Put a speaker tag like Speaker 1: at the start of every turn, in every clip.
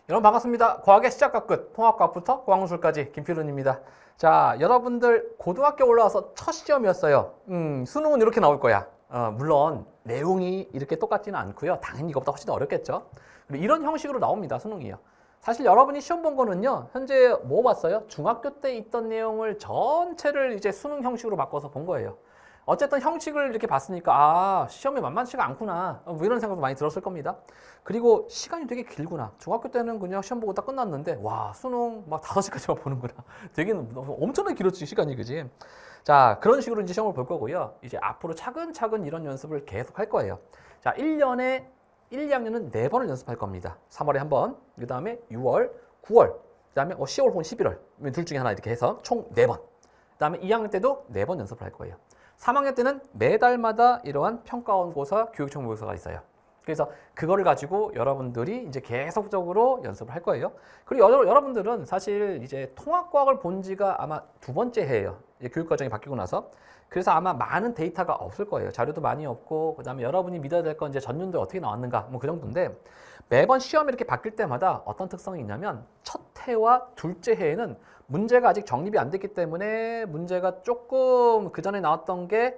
Speaker 1: 여러분 반갑습니다. 과학의 시작과 끝, 통합과학부터 과학무술까지 김필훈입니다. 자, 여러분들 고등학교 올라와서 첫 시험이었어요. 수능은 이렇게 나올 거야. 물론 내용이 이렇게 똑같지는 않고요. 당연히 이것보다 훨씬 더 어렵겠죠. 그리고 이런 형식으로 나옵니다. 수능이요. 사실 여러분이 시험 본 거는요. 현재 뭐 봤어요? 중학교 때 있던 내용을 전체를 이제 수능 형식으로 바꿔서 본 거예요. 어쨌든 형식을 이렇게 봤으니까 시험이 만만치가 않구나 뭐 이런 생각도 많이 들었을 겁니다. 그리고 시간이 되게 길구나. 중학교 때는 그냥 시험 보고 딱 끝났는데 와 수능 막 5시까지만 보는구나. 되게 엄청나게 길었지 시간이. 그지? 자, 그런 식으로 이제 시험을 볼 거고요. 이제 앞으로 차근차근 이런 연습을 계속 할 거예요. 자, 1년에 1, 2학년은 4번을 연습할 겁니다. 3월에 한 번, 그 다음에 6월, 9월, 그 다음에 10월 혹은 11월 둘 중에 하나 이렇게 해서 총 4번. 그 다음에 2학년 때도 4번 연습을 할 거예요. 3학년 때는 매달마다 이러한 평가원고사, 교육청부고사가 있어요. 그래서 그거를 가지고 여러분들이 이제 계속적으로 연습을 할 거예요. 그리고 여러분들은 사실 이제 통합과학을 본 지가 아마 2번째 해예요. 이제 교육과정이 바뀌고 나서. 그래서 아마 많은 데이터가 없을 거예요. 자료도 많이 없고, 그 다음에 여러분이 믿어야 될 건 이제 전년도에 어떻게 나왔는가, 뭐 그 정도인데, 매번 시험이 이렇게 바뀔 때마다 어떤 특성이 있냐면, 첫 해와 둘째 해에는 문제가 아직 정립이 안 됐기 때문에 문제가 조금 그 전에 나왔던 게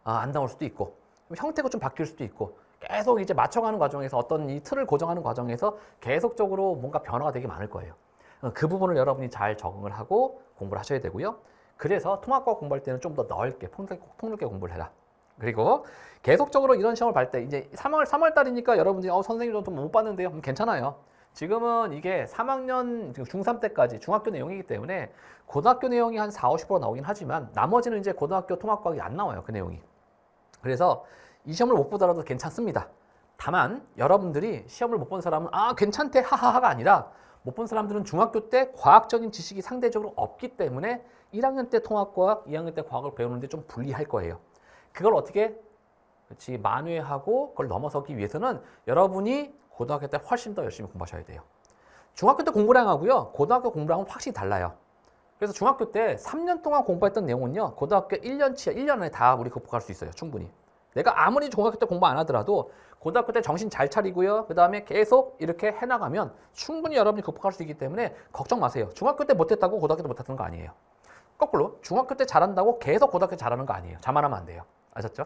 Speaker 1: 안 나올 수도 있고, 형태가 좀 바뀔 수도 있고, 계속 이제 맞춰가는 과정에서 어떤 이 틀을 고정하는 과정에서 계속적으로 뭔가 변화가 되게 많을 거예요. 그 부분을 여러분이 잘 적응을 하고 공부를 하셔야 되고요. 그래서 통합과학 공부할 때는 좀 더 넓게 폭넓게 공부를 해라. 그리고 계속적으로 이런 시험을 볼 때 이제 3월 달이니까 여러분들이 선생님 좀 못 봤는데요. 괜찮아요. 지금은 이게 3학년 중3 때까지 중학교 내용이기 때문에 고등학교 내용이 한 40, 50% 나오긴 하지만 나머지는 이제 고등학교 통합과학이 안 나와요. 그 내용이. 그래서 이 시험을 못 보더라도 괜찮습니다. 다만 여러분들이 시험을 못 본 사람은 괜찮대 하하하가 아니라 못 본 사람들은 중학교 때 과학적인 지식이 상대적으로 없기 때문에 1학년 때 통합과학, 2학년 때 과학을 배우는데 좀 불리할 거예요. 그걸 어떻게 만회하고 그걸 넘어서기 위해서는 여러분이 고등학교 때 훨씬 더 열심히 공부하셔야 돼요. 중학교 때 공부량하고요, 고등학교 공부량은 확실히 달라요. 그래서 중학교 때 3년 동안 공부했던 내용은요, 고등학교 1년치야, 1년 안에 다 우리 극복할 수 있어요, 충분히. 내가 아무리 중학교 때 공부 안 하더라도 고등학교 때 정신 잘 차리고요, 그 다음에 계속 이렇게 해나가면 충분히 여러분이 극복할 수 있기 때문에 걱정 마세요. 중학교 때 못했다고 고등학교 때 못했던 거 아니에요. 거꾸로 중학교 때 잘한다고 계속 고등학교 때 잘하는 거 아니에요. 자만하면 안 돼요. 아셨죠?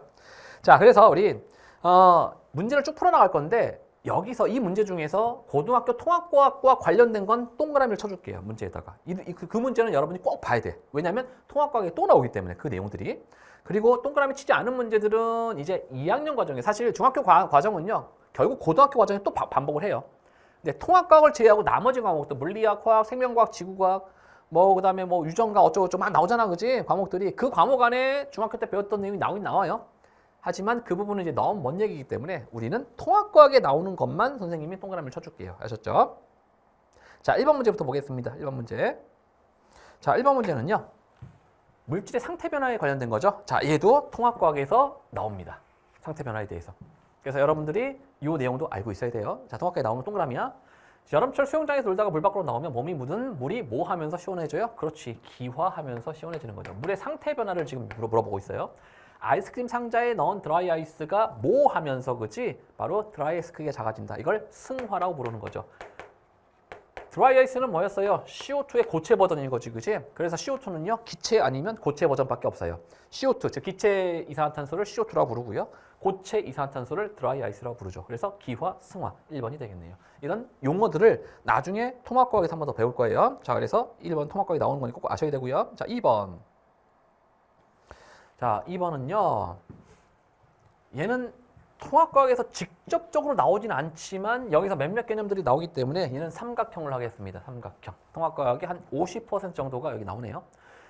Speaker 1: 자, 그래서 우리 문제를 쭉 풀어나갈 건데 여기서 이 문제 중에서 고등학교 통합과학과 관련된 건 동그라미를 쳐줄게요. 문제에다가. 그 문제는 여러분이 꼭 봐야 돼. 왜냐하면 통합과학이 또 나오기 때문에 그 내용들이. 그리고 동그라미 치지 않은 문제들은 이제 2학년 과정에 사실 중학교 과정은요. 결국 고등학교 과정에 또 반복을 해요. 근데 통합과학을 제외하고 나머지 과목도 물리학, 화학, 생명과학, 지구과학 그다음에 유전과 어쩌고저쩌고 막 나오잖아. 그지? 과목들이. 그 과목 안에 중학교 때 배웠던 내용이 나오긴 나와요. 하지만 그 부분은 이제 너무 먼 얘기이기 때문에 우리는 통합과학에 나오는 것만 선생님이 동그라미를 쳐줄게요. 아셨죠? 자, 1번 문제부터 보겠습니다. 1번 문제. 자, 1번 문제는요. 물질의 상태 변화에 관련된 거죠. 자, 얘도 통합과학에서 나옵니다. 상태 변화에 대해서. 그래서 여러분들이 이 내용도 알고 있어야 돼요. 자, 통합과학에 나오는 동그라미야. 여름철 수영장에서 놀다가 물 밖으로 나오면 몸이 묻은 물이 뭐 하면서 시원해져요? 그렇지. 기화하면서 시원해지는 거죠. 물의 상태 변화를 지금 물어보고 있어요. 아이스크림 상자에 넣은 드라이 아이스가 뭐 하면서 그지? 바로 드라이 아이스 크기가 작아진다. 이걸 승화라고 부르는 거죠. 드라이 아이스는 뭐였어요? CO2의 고체 버전인 거지, 그지? 그래서 CO2는요, 기체 아니면 고체 버전밖에 없어요. CO2, 즉 기체 이산화탄소를 CO2라고 부르고요. 고체 이산화탄소를 드라이 아이스라고 부르죠. 그래서 기화, 승화, 1번이 되겠네요. 이런 용어들을 나중에 통합과학에서 한 번 더 배울 거예요. 자, 그래서 1번 통합과학이 나오는 거니까 꼭 아셔야 되고요. 자, 2번. 자, 2번은요. 얘는 통합과학에서 직접적으로 나오진 않지만 여기서 몇몇 개념들이 나오기 때문에 얘는 삼각형을 하겠습니다. 삼각형. 통합과학의 한 50% 정도가 여기 나오네요.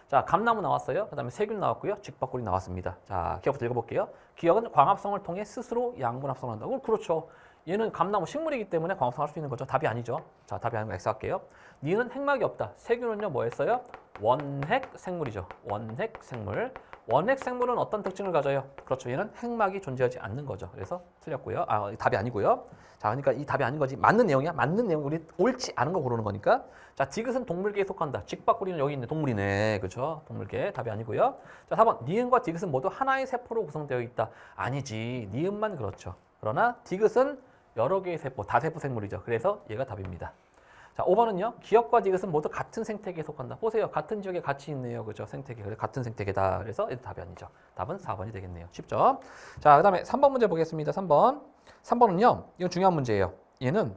Speaker 1: 자, 감나무 나왔어요. 그 다음에 세균 나왔고요. 직박구리 나왔습니다. 자, 기억부터 읽어볼게요. 기억은 광합성을 통해 스스로 양분 합성을 한다고. 그렇죠. 얘는 감나무 식물이기 때문에 광합성할 수 있는 거죠. 답이 아니죠. 자, 답이 아니고 X 할게요. 니는 핵막이 없다. 세균은요, 뭐 했어요? 원핵 생물이죠. 원핵 생물. 원핵 생물은 어떤 특징을 가져요? 그렇죠. 얘는 핵막이 존재하지 않는 거죠. 그래서 틀렸고요. 답이 아니고요. 자, 그러니까 이 답이 아닌 거지. 맞는 내용이야. 맞는 내용. 우리 옳지 않은 거 고르는 거니까. 자, 디귿은 동물계에 속한다. 직박구리는 여기 있네. 동물이네. 그렇죠? 동물계. 답이 아니고요. 자, 4번. 니은과 디귿은 모두 하나의 세포로 구성되어 있다. 아니지. 니은만 그렇죠. 그러나 디귿은 여러 개의 세포, 다세포 생물이죠. 그래서 얘가 답입니다. 자, 5번은요. 기역과 디귿은 모두 같은 생태계에 속한다. 보세요. 같은 지역에 같이 있네요. 그죠? 생태계. 그래, 같은 생태계다. 그래서 얘도 답이 아니죠. 답은 4번이 되겠네요. 쉽죠? 자, 그 다음에 3번 문제 보겠습니다. 3번. 3번은요. 이건 중요한 문제예요. 얘는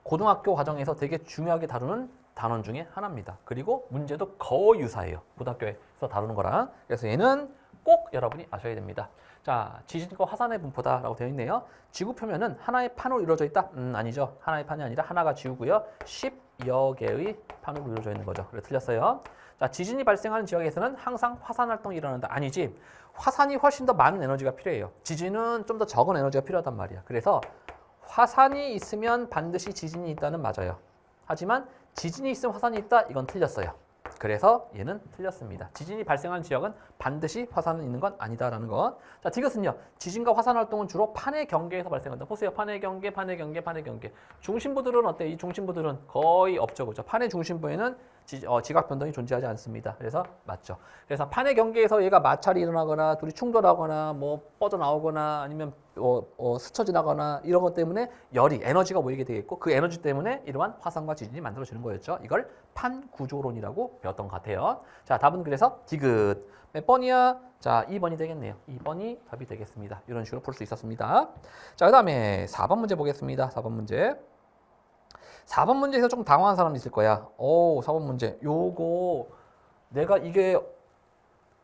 Speaker 1: 고등학교 과정에서 되게 중요하게 다루는 단원 중에 하나입니다. 그리고 문제도 거의 유사해요. 고등학교에서 다루는 거랑. 그래서 얘는 꼭 여러분이 아셔야 됩니다. 자, 지진과 화산의 분포다라고 되어 있네요. 지구 표면은 하나의 판으로 이루어져 있다? 아니죠. 하나의 판이 아니라 하나가 지구고요. 10여 개의 판으로 이루어져 있는 거죠. 그래서 틀렸어요. 자, 지진이 발생하는 지역에서는 항상 화산 활동이 일어난다. 아니지. 화산이 훨씬 더 많은 에너지가 필요해요. 지진은 좀 더 적은 에너지가 필요하단 말이야. 그래서 화산이 있으면 반드시 지진이 있다는 맞아요. 하지만 지진이 있으면 화산이 있다? 이건 틀렸어요. 그래서 얘는 틀렸습니다. 지진이 발생하는 지역은 반드시 화산은 있는 건 아니다라는 것. 자, 디귿은요. 지진과 화산 활동은 주로 판의 경계에서 발생한다. 보세요. 판의 경계, 판의 경계, 판의 경계. 중심부들은 어때? 이 중심부들은 거의 없죠. 그죠? 판의 중심부에는 지각 변동이 존재하지 않습니다. 그래서 맞죠. 그래서 판의 경계에서 얘가 마찰이 일어나거나 둘이 충돌하거나 뭐 뻗어나오거나 아니면 스쳐 지나거나 이런 것 때문에 열이 에너지가 모이게 되겠고 그 에너지 때문에 이러한 화산과 지진이 만들어지는 거였죠. 이걸 판구조론이라고 배웠던 것 같아요. 자, 답은 그래서 디귿. 몇 번이야? 자, 2번이 되겠네요. 2번이 답이 되겠습니다. 이런 식으로 풀 수 있었습니다. 자, 그 다음에 4번 문제 보겠습니다. 4번 문제. 4번 문제에서 조금 당황한 사람이 있을 거야. 4번 문제. 요거 내가 이게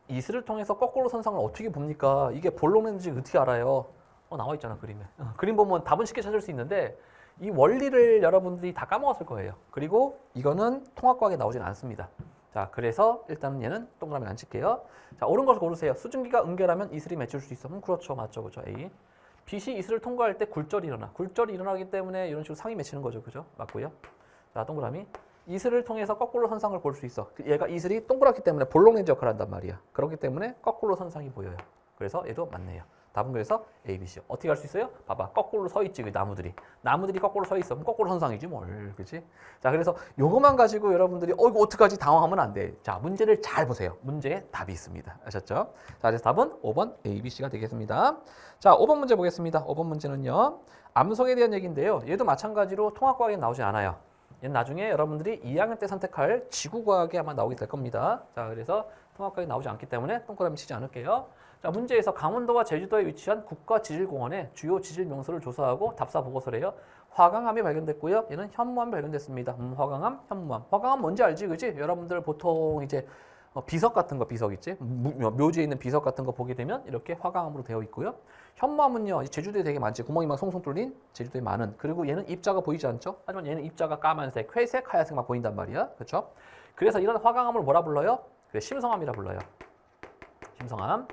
Speaker 1: 이슬을 통해서 거꾸로 선상을 어떻게 봅니까? 이게 볼록렌즈 어떻게 알아요? 나와 있잖아, 그림에. 그림 보면 답은 쉽게 찾을 수 있는데 이 원리를 여러분들이 다 까먹었을 거예요. 그리고 이거는 통합과학에 나오진 않습니다. 자, 그래서 일단은 얘는 동그라미 안 칠게요. 자, 옳은 것을 고르세요. 수증기가 응결하면 이슬이 맺힐 수 있어. 그렇죠, 맞죠, 그죠? A. 빛이 이슬을 통과할 때 굴절이 일어나. 굴절이 일어나기 때문에 이런 식으로 상이 맺히는 거죠, 그죠? 맞고요. 자, 동그라미. 이슬을 통해서 거꾸로 선상을 볼 수 있어. 얘가 이슬이 동그랗기 때문에 볼록렌즈 역할을 한단 말이야. 그렇기 때문에 거꾸로 선상이 보여요. 그래서 얘도 맞네요. 답은 그래서 A, B, C. 어떻게 할 수 있어요? 봐봐. 거꾸로 서 있지, 그 나무들이. 나무들이 거꾸로 서 있어. 그럼 거꾸로 선상이지 뭘, 그치? 자, 그래서 요것만 가지고 여러분들이 이거 어떡하지? 당황하면 안 돼. 자, 문제를 잘 보세요. 문제에 답이 있습니다. 아셨죠? 자, 그래서 답은 5번 A, B, C가 되겠습니다. 자, 5번 문제 보겠습니다. 5번 문제는요. 암석에 대한 얘기인데요. 얘도 마찬가지로 통합과학에 나오지 않아요. 얘는 나중에 여러분들이 2학년 때 선택할 지구과학에 아마 나오게 될 겁니다. 자, 그래서 통합과학에 나오지 않기 때문에 동그라미 치지 않을게요. 자, 문제에서 강원도와 제주도에 위치한 국가지질공원의 주요 지질 명소를 조사하고 답사 보고서를 해요. 화강암이 발견됐고요. 얘는 현무암이 발견됐습니다. 화강암, 현무암. 화강암 뭔지 알지, 그지? 여러분들 보통 이제 비석 같은 거, 비석 있지? 묘지에 있는 비석 같은 거 보게 되면 이렇게 화강암으로 되어 있고요. 현무암은요, 제주도에 되게 많지. 구멍이 막 송송 뚫린 제주도에 많은. 그리고 얘는 입자가 보이지 않죠? 하지만 얘는 입자가 까만색, 회색, 하얀색 막 보인단 말이야. 그렇죠? 그래서 이런 화강암을 뭐라 불러요? 그래, 심성암이라 불러요. 심성암.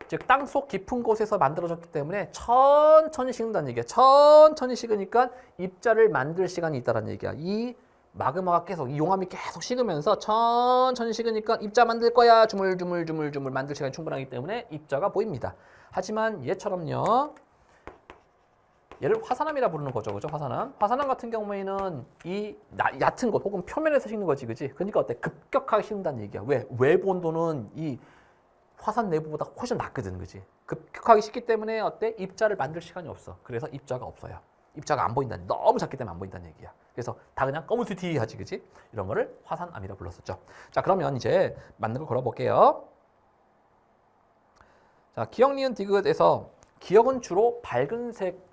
Speaker 1: 즉 땅속 깊은 곳에서 만들어졌기 때문에 천천히 식는다는 얘기야. 천천히 식으니까 입자를 만들 시간이 있다는 얘기야. 이 마그마가 계속, 이 용암이 계속 식으면서 천천히 식으니까 입자 만들 거야. 주물주물 만들 시간이 충분하기 때문에 입자가 보입니다. 하지만 얘처럼요. 얘를 화산암이라 부르는 거죠. 그죠? 화산암. 화산암 같은 경우에는 이 얕은 곳 혹은 표면에서 식는 거지. 그지? 그러니까 어때? 급격하게 식는다는 얘기야. 왜? 외부 온도는 이 화산 내부보다 훨씬 낮거든, 그지? 급격하게 식기 때문에 어때? 입자를 만들 시간이 없어. 그래서 입자가 없어요. 입자가 안 보인다는, 너무 작기 때문에 안 보인다는 얘기야. 그래서 다 그냥 검은스티하지, 그지? 이런 거를 화산암이라 불렀었죠. 자, 그러면 이제 맞는 걸 걸어볼게요. 자, 기역, 니은, 디귿에서 기역은 주로 밝은색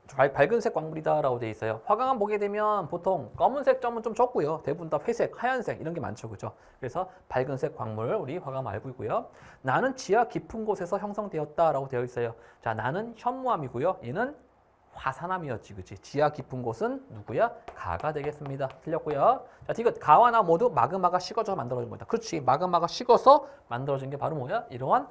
Speaker 1: 광물이다라고 돼 있어요. 화강암 보게 되면 보통 검은색 점은 좀 적고요. 대부분 다 회색, 하얀색 이런 게 많죠, 그죠? 그래서 밝은색 광물 우리 화강암 알고 있고요. 나는 지하 깊은 곳에서 형성되었다라고 되어 있어요. 자, 나는 현무암이고요. 얘는 화산암이었지, 그치? 지하 깊은 곳은 누구야? 가가 되겠습니다. 틀렸고요. 자, 디귿 가와 나 모두 마그마가 식어져 만들어진 거다. 그렇지? 마그마가 식어서 만들어진 게 바로 뭐야? 이러한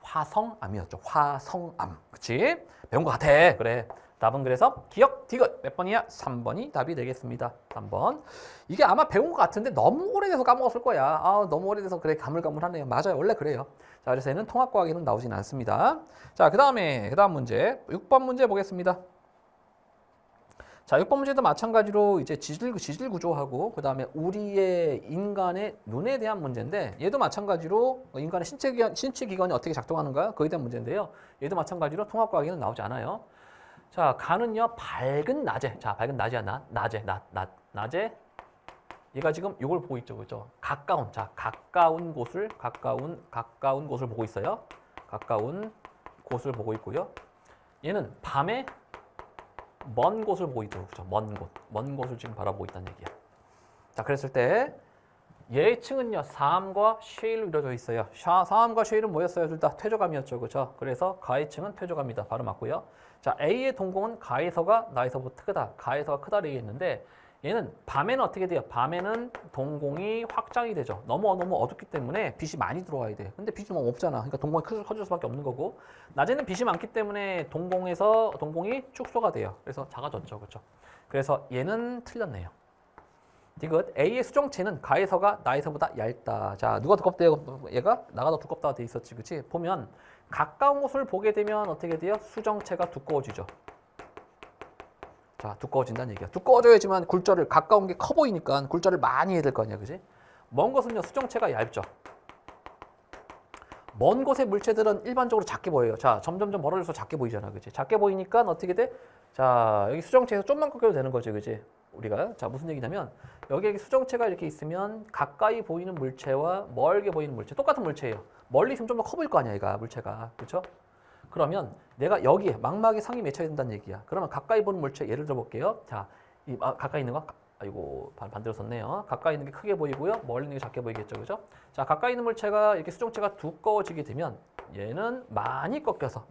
Speaker 1: 화성암이었죠. 화성암. 그치? 배운 것 같아. 그래. 답은 그래서 기역, 디귿 몇 번이야? 3번이 답이 되겠습니다. 3번. 이게 아마 배운 것 같은데 너무 오래돼서 까먹었을 거야. 너무 오래돼서 그래 가물가물하네요. 맞아요. 원래 그래요. 자, 그래서 얘는 통합과학에는 나오진 않습니다. 자, 그 다음 문제 6번 문제 보겠습니다. 자, 6번 문제도 마찬가지로 이제 지질 구조하고 그 다음에 우리의 인간의 눈에 대한 문제인데 얘도 마찬가지로 인간의 신체 기관이 어떻게 작동하는가 거기에 대한 문제인데요. 얘도 마찬가지로 통합과학에는 나오지 않아요. 자, 가는요 밝은 낮에, 자 밝은 낮이야 낮에 낮에 얘가 지금 이걸 보고 있죠, 그죠? 가까운, 자, 가까운 곳을 보고 있어요. 가까운 곳을 보고 있고요. 얘는 밤에 먼 곳을 보고 있죠, 그죠? 먼 곳을 지금 바라보고 있다는 얘기야. 자, 그랬을 때 얘의 층은요, 사암과 쉐일로 이루어져 있어요. 사암과 쉐일은 뭐였어요? 둘 다 퇴적암이었죠, 그죠? 그래서 가의 층은 퇴적암이다. 바로 맞고요. 자, A의 동공은 가에서가 나에서보다 크다. 가에서가 크다를 얘기했는데 얘는 밤에는 어떻게 돼요? 밤에는 동공이 확장이 되죠. 너무 어둡기 때문에 빛이 많이 들어와야 돼. 근데 빛이 너무 없잖아. 그러니까 동공이 커질 수밖에 없는 거고, 낮에는 빛이 많기 때문에 동공이 축소가 돼요. 그래서 작아졌죠, 그렇죠? 그래서 얘는 틀렸네요. 디귿. A의 수정체는 가에서가 나에서보다 얇다. 자, 누가 두껍대요? 얘가 나가 더 두껍다고 돼 있었지, 그렇지? 보면 가까운 곳을 보게 되면 어떻게 돼요? 수정체가 두꺼워지죠. 자, 두꺼워진다는 얘기야. 두꺼워져야지만 굴절을, 가까운 게 커 보이니까 굴절을 많이 해야 될 거 아니야, 그지? 먼 곳은요, 수정체가 얇죠. 먼 곳의 물체들은 일반적으로 작게 보여요. 자, 점점 멀어져서 작게 보이잖아, 그지? 작게 보이니까 어떻게 돼? 자, 여기 수정체에서 좀만 꺾여도 되는 거지, 그지? 우리가, 자, 무슨 얘기냐면, 여기에 수정체가 이렇게 있으면 가까이 보이는 물체와 멀게 보이는 물체, 똑같은 물체예요. 멀리 있으면 좀 더 커 보일 거 아니야, 얘가, 물체가. 그렇죠? 그러면 내가 여기에 망막에 상이 맺혀야 된다는 얘기야. 그러면 가까이 보는 물체 예를 들어 볼게요. 자, 가까이 있는 거, 아이고 반대로 썼네요. 가까이 있는 게 크게 보이고요. 멀리 있는 게 작게 보이겠죠, 그죠? 자, 가까이 있는 물체가 이렇게 수정체가 두꺼워지게 되면 얘는 많이 꺾여서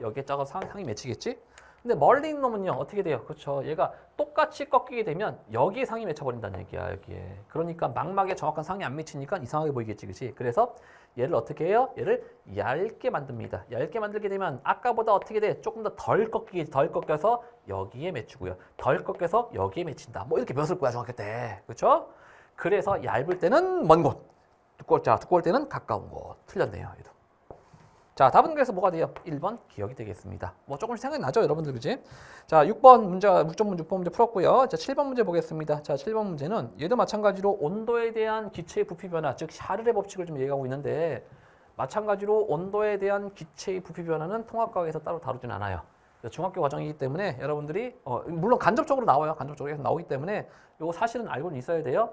Speaker 1: 여기에 작아서 상이 맺히겠지? 근데 멀리 있는 놈은요, 어떻게 돼요? 그렇죠. 얘가 똑같이 꺾이게 되면 여기에 상이 맺혀버린다는 얘기야, 여기에. 그러니까 망막에 정확한 상이 안 맺히니까 이상하게 보이겠지, 그치? 그래서 얘를 어떻게 해요? 얘를 얇게 만듭니다. 얇게 만들게 되면 아까보다 어떻게 돼? 조금 더 덜 꺾여서 여기에 맺히고요. 덜 꺾여서 여기에 맺힌다. 뭐 이렇게 몇 을 거야, 중학교 때. 그렇죠? 그래서 얇을 때는 먼 곳, 두꺼울 때는 가까운 곳. 틀렸네요, 얘도. 자, 답은 그래서 뭐가 돼요? 1번 기억이 되겠습니다. 뭐 조금씩 생각이 나죠, 여러분들, 그지? 자, 6번 문제가 묵점 문제, 6번 문제 풀었고요. 자, 7번 문제 보겠습니다. 자, 7번 문제는 얘도 마찬가지로 온도에 대한 기체의 부피 변화, 즉 샤를의 법칙을 좀 얘기하고 있는데, 마찬가지로 온도에 대한 기체의 부피 변화는 통합과학에서 따로 다루진 않아요. 중학교 과정이기 때문에 여러분들이 물론 간접적으로 나와요. 간접적으로 나오기 때문에 이거 사실은 알고는 있어야 돼요.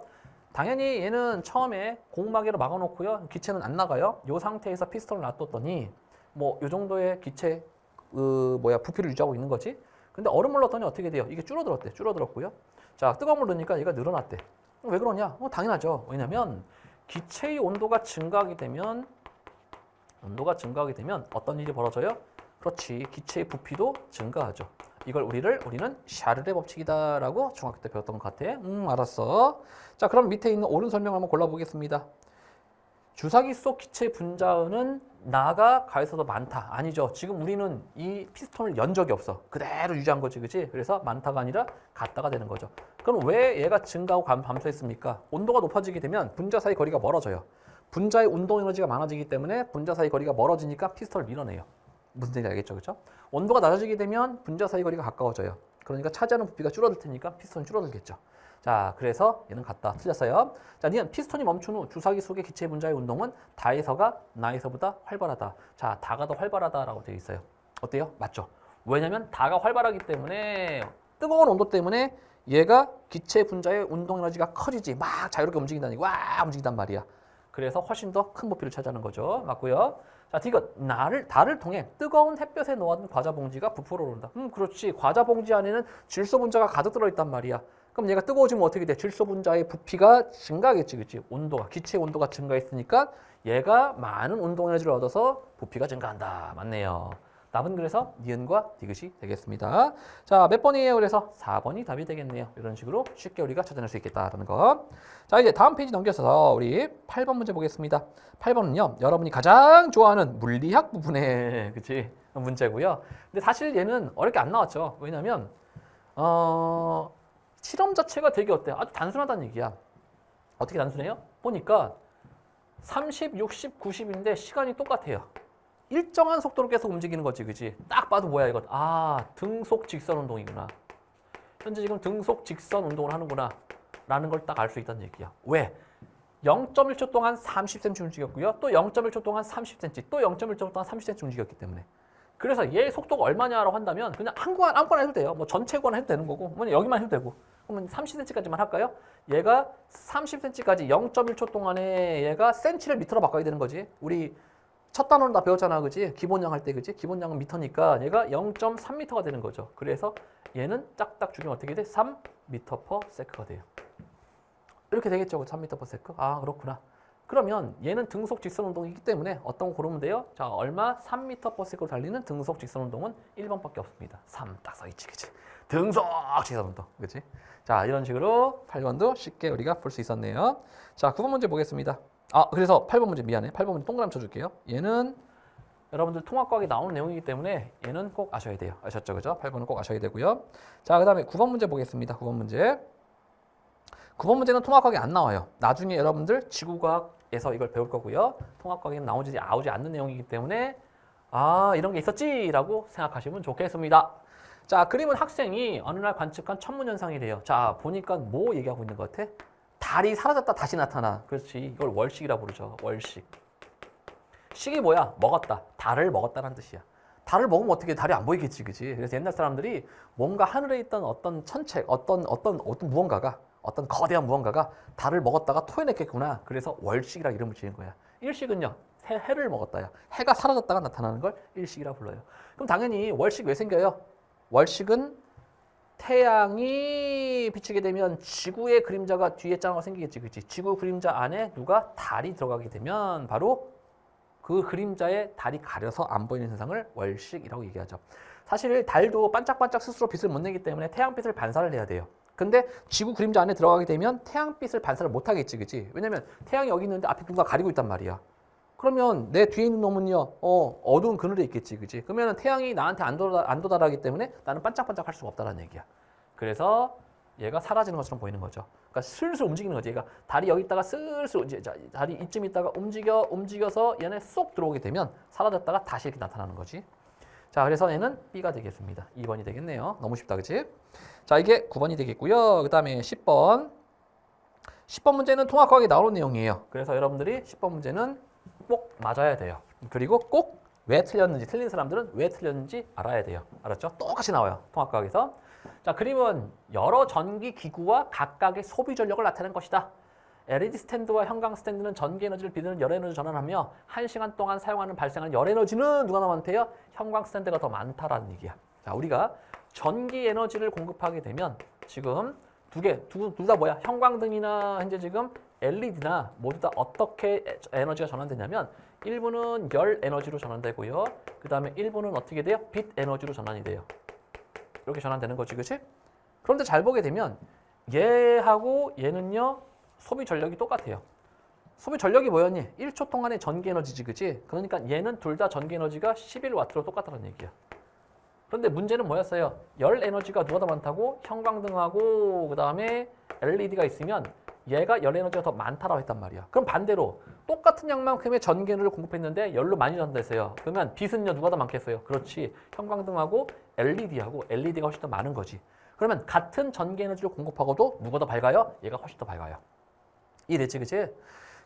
Speaker 1: 당연히 얘는 처음에 고무막이로 막아놓고요. 기체는 안 나가요. 이 상태에서 피스톤을 놔뒀더니 뭐 이 정도의 기체 부피를 유지하고 있는 거지. 근데 얼음을 넣었더니 어떻게 돼요? 이게 줄어들었고요. 자, 뜨거운 물 넣으니까 얘가 늘어났대. 왜 그러냐? 당연하죠. 왜냐면 기체의 온도가 증가하게 되면 어떤 일이 벌어져요? 그렇지. 기체의 부피도 증가하죠. 이걸 우리는 샤를의 법칙이다라고 중학교 때 배웠던 것 같아. 알았어. 자, 그럼 밑에 있는 옳은 설명을 한번 골라보겠습니다. 주사기 속 기체 분자은은 나가 가에서도 많다. 아니죠. 지금 우리는 이 피스톤을 연 적이 없어. 그대로 유지한 거지, 그치? 그래서 많다가 아니라 같다가 되는 거죠. 그럼 왜 얘가 증가하고 감소했습니까? 온도가 높아지게 되면 분자 사이 거리가 멀어져요. 분자의 운동 에너지가 많아지기 때문에 분자 사이 거리가 멀어지니까 피스톤을 밀어내요. 무슨 얘기인지 알겠죠, 그렇죠? 온도가 낮아지게 되면 분자 사이 거리가 가까워져요. 그러니까 차지하는 부피가 줄어들 테니까 피스톤이 줄어들겠죠. 자, 그래서 얘는 같다. 틀렸어요. 자, 니은 피스톤이 멈춘 후 주사기 속의 기체 분자의 운동은 다에서가 나에서보다 활발하다. 자, 다가 더 활발하다라고 되어 있어요. 어때요? 맞죠? 왜냐면 다가 활발하기 때문에 뜨거운 온도 때문에 얘가 기체 분자의 운동 에너지가 커지지. 막 자유롭게 움직인다니. 와, 움직인단 말이야. 그래서 훨씬 더 큰 부피를 차지하는 거죠. 맞고요. 자, 디귿. 달을 통해 뜨거운 햇볕에 놓아둔 과자 봉지가 부풀어 오른다. 그렇지. 과자 봉지 안에는 질소 분자가 가득 들어있단 말이야. 그럼 얘가 뜨거워지면 어떻게 돼? 질소 분자의 부피가 증가하겠지, 그치? 온도가, 기체 온도가 증가했으니까 얘가 많은 운동 에너지를 얻어서 부피가 증가한다. 맞네요. 답은 그래서 니은과 디귿이 되겠습니다. 자, 몇 번이에요? 그래서 4번이 답이 되겠네요. 이런 식으로 쉽게 우리가 찾아낼 수 있겠다라는 거. 자, 이제 다음 페이지 넘겨서 우리 8번 문제 보겠습니다. 8번은요, 여러분이 가장 좋아하는 물리학 부분의 그치? 문제고요. 근데 사실 얘는 어렵게 안 나왔죠. 왜냐면 실험 자체가 되게 아주 단순하다는 얘기야. 어떻게 단순해요? 보니까 30, 60, 90인데 시간이 똑같아요. 일정한 속도로 계속 움직이는 거지, 그치? 딱 봐도 뭐야, 이건. 등속 직선 운동이구나. 현재 지금 등속 직선 운동을 하는구나. 라는 걸 딱 알 수 있다는 얘기야. 왜? 0.1초 동안 30cm 움직였고요. 또 0.1초 동안 30cm, 또 0.1초 동안 30cm 움직였기 때문에. 그래서 얘 속도가 얼마냐라고 한다면 그냥 아무거나 해도 돼요. 뭐 전체거나 해도 되는 거고, 뭐 여기만 해도 되고. 그러면 30cm까지만 할까요? 얘가 30cm까지 0.1초 동안에 얘가 센치를 미터로 바꿔야 되는 거지. 우리 첫 단어는 다 배웠잖아, 그지? 기본량 할 때, 그지? 기본량은 미터니까 얘가 0.3m가 되는 거죠. 그래서 얘는 딱딱 줄이면 어떻게 돼? 3m/s가 돼요. 이렇게 되겠죠, 3m/s? 아, 그렇구나. 그러면 얘는 등속 직선 운동이기 때문에 어떤 거 고르면 돼요? 자, 얼마? 3m/s로 달리는 등속 직선 운동은 1번밖에 없습니다. 3 딱 써있지, 그치? 등속 직선 운동, 그치? 자, 이런 식으로 8번도 쉽게 우리가 볼 수 있었네요. 자, 9번 문제 보겠습니다. 아, 그래서 8번 문제 미안해. 8번 문제 동그라미 쳐줄게요. 얘는 여러분들 통합과학에 나오는 내용이기 때문에 얘는 꼭 아셔야 돼요. 아셨죠, 그죠? 8번은 꼭 아셔야 되고요. 자, 그 다음에 9번 문제 보겠습니다. 9번 문제. 9번 문제는 통합과학이 안 나와요. 나중에 여러분들 지구과학에서 이걸 배울 거고요. 통합과학에는 나오지 않는 내용이기 때문에 아, 이런 게 있었지라고 생각하시면 좋겠습니다. 자, 그림은 학생이 어느 날 관측한 천문현상이래요. 자, 보니까 뭐 얘기하고 있는 것 같아? 달이 사라졌다 다시 나타나. 그렇지. 이걸 월식이라 부르죠. 월식. 식이 뭐야? 먹었다. 달을 먹었다는 뜻이야. 달을 먹으면 어떻게 달이 안 보이겠지, 그지? 그래서 옛날 사람들이 뭔가 하늘에 있던 어떤 천체, 어떤 무언가가, 어떤 거대한 무언가가 달을 먹었다가 토해냈겠구나. 그래서 월식이라 이름을 지은 거야. 일식은요, 해를 먹었다야. 해가 사라졌다가 나타나는 걸 일식이라 불러요. 그럼 당연히 월식 왜 생겨요? 월식은 태양이 비치게 되면 지구의 그림자가 뒤에 짱하고 생기겠지, 그치? 지구 그림자 안에 누가 달이 들어가게 되면 바로 그 그림자에 달이 가려서 안 보이는 현상을 월식이라고 얘기하죠. 사실 달도 반짝반짝 스스로 빛을 못 내기 때문에 태양빛을 반사를 해야 돼요. 근데 지구 그림자 안에 들어가게 되면 태양빛을 반사를 못 하겠지, 그치? 왜냐면 태양이 여기 있는데 앞에 누가 가리고 있단 말이야. 그러면 내 뒤에 있는 놈은요, 어두운 그늘에 있겠지, 그치? 그러면 태양이 나한테 안 도달하기 때문에 나는 반짝반짝 할 수가 없다는 얘기야. 그래서 얘가 사라지는 것처럼 보이는 거죠. 그러니까 슬슬 움직이는 거지. 얘가 달이 여기 있다가 슬슬 달이 이쯤 있다가 움직여서 얘네 쏙 들어오게 되면 사라졌다가 다시 이렇게 나타나는 거지. 자, 그래서 얘는 B가 되겠습니다. 2번이 되겠네요. 너무 쉽다, 그치? 자, 이게 9번이 되겠고요. 그 다음에 10번. 10번 문제는 통합과학에 나오는 내용이에요. 그래서 여러분들이 10번 문제는 꼭 맞아야 돼요. 그리고 꼭 왜 틀렸는지, 틀린 사람들은 왜 틀렸는지 알아야 돼요. 알았죠? 똑같이 나와요. 통합과학에서. 자, 그림은 여러 전기 기구와 각각의 소비 전력을 나타낸 것이다. LED 스탠드와 형광 스탠드는 전기 에너지를 비드는 열 에너지 전환하며 1시간 동안 발생하는 열 에너지는 누가 더 많대요? 형광 스탠드가 더 많다라는 얘기야. 자, 우리가 전기 에너지를 공급하게 되면 지금 둘 다 뭐야? 형광등이나 현재 지금 LED나 모두 다 어떻게 에너지가 전환되냐면 일부는 열 에너지로 전환되고요. 그 다음에 일부는 어떻게 돼요? 빛 에너지로 전환이 돼요. 이렇게 전환되는 거지, 그치? 그런데 잘 보게 되면 얘하고 얘는요, 소비 전력이 똑같아요. 소비 전력이 뭐였니? 1초 동안의 전기 에너지지, 그치? 그러니까 얘는 둘 다 전기 에너지가 11W로 똑같다는 얘기야. 그런데 문제는 뭐였어요? 열 에너지가 누가 더 많다고? 형광등하고 그 다음에 LED가 있으면 얘가 열 에너지가 더 많다라고 했단 말이야. 그럼 반대로 똑같은 양만큼의 전기 에너지를 공급했는데 열로 많이 전달됐어요. 그러면 빛은요, 누가 더 많겠어요? 그렇지. 형광등하고 LED가 훨씬 더 많은 거지. 그러면 같은 전기 에너지를 공급하고도 누가 더 밝아요? 얘가 훨씬 더 밝아요. 이랬지, 그치?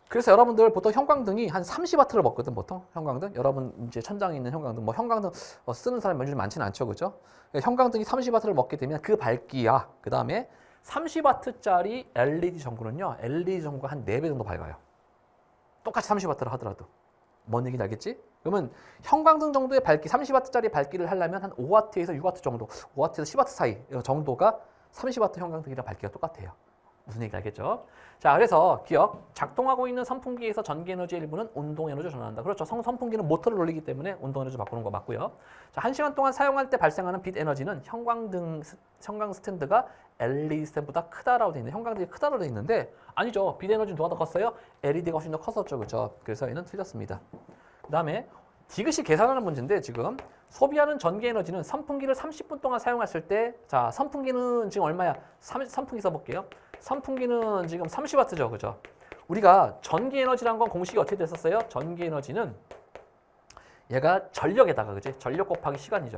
Speaker 1: 그래서 여러분들 보통 형광등이 한 30W를 먹거든, 보통 형광등. 여러분 이제 천장에 있는 형광등, 뭐 형광등 쓰는 사람이 요즘 많지는 않죠, 그죠? 형광등이 30W를 먹게 되면 그 밝기야. 그 다음에 30W짜리 LED 전구는요, LED 전구가 한 4배 정도 밝아요. 똑같이 30W를 하더라도. 뭔 얘기인지 알겠지? 그러면 형광등 정도의 밝기, 30W짜리 밝기를 하려면 한 5W에서 6W 정도, 5W에서 10W 사이 정도가 30W 형광등이랑 밝기가 똑같아요. 무슨 얘기인지 알겠죠? 자, 그래서 기억, 작동하고 있는 선풍기에서 전기 에너지의 일부는 운동 에너지로 전환한다. 그렇죠. 선풍기는 모터를 돌리기 때문에 운동 에너지로 바꾸는 거 맞고요. 자, 1시간 동안 사용할 때 발생하는 빛 에너지는 형광 스탠드가 LED 스탠드보다 크다라고 돼 있는데, 형광등이 크다라고 돼 있는데 아니죠. 빛 에너지는 누가 더 컸어요? LED가 훨씬 더 컸었죠. 그렇죠? 그래서 얘는 틀렸습니다. 그 다음에 디귿이 계산하는 문제인데 지금 소비하는 전기 에너지는 선풍기를 30분 동안 사용했을 때, 자, 선풍기는 지금 얼마야? 선풍기 써볼게요. 선풍기는 지금 30W죠, 그죠? 우리가 전기 에너지란 건 공식이 어떻게 됐었어요? 전기 에너지는 얘가 전력에다가, 그지? 전력 곱하기 시간이죠.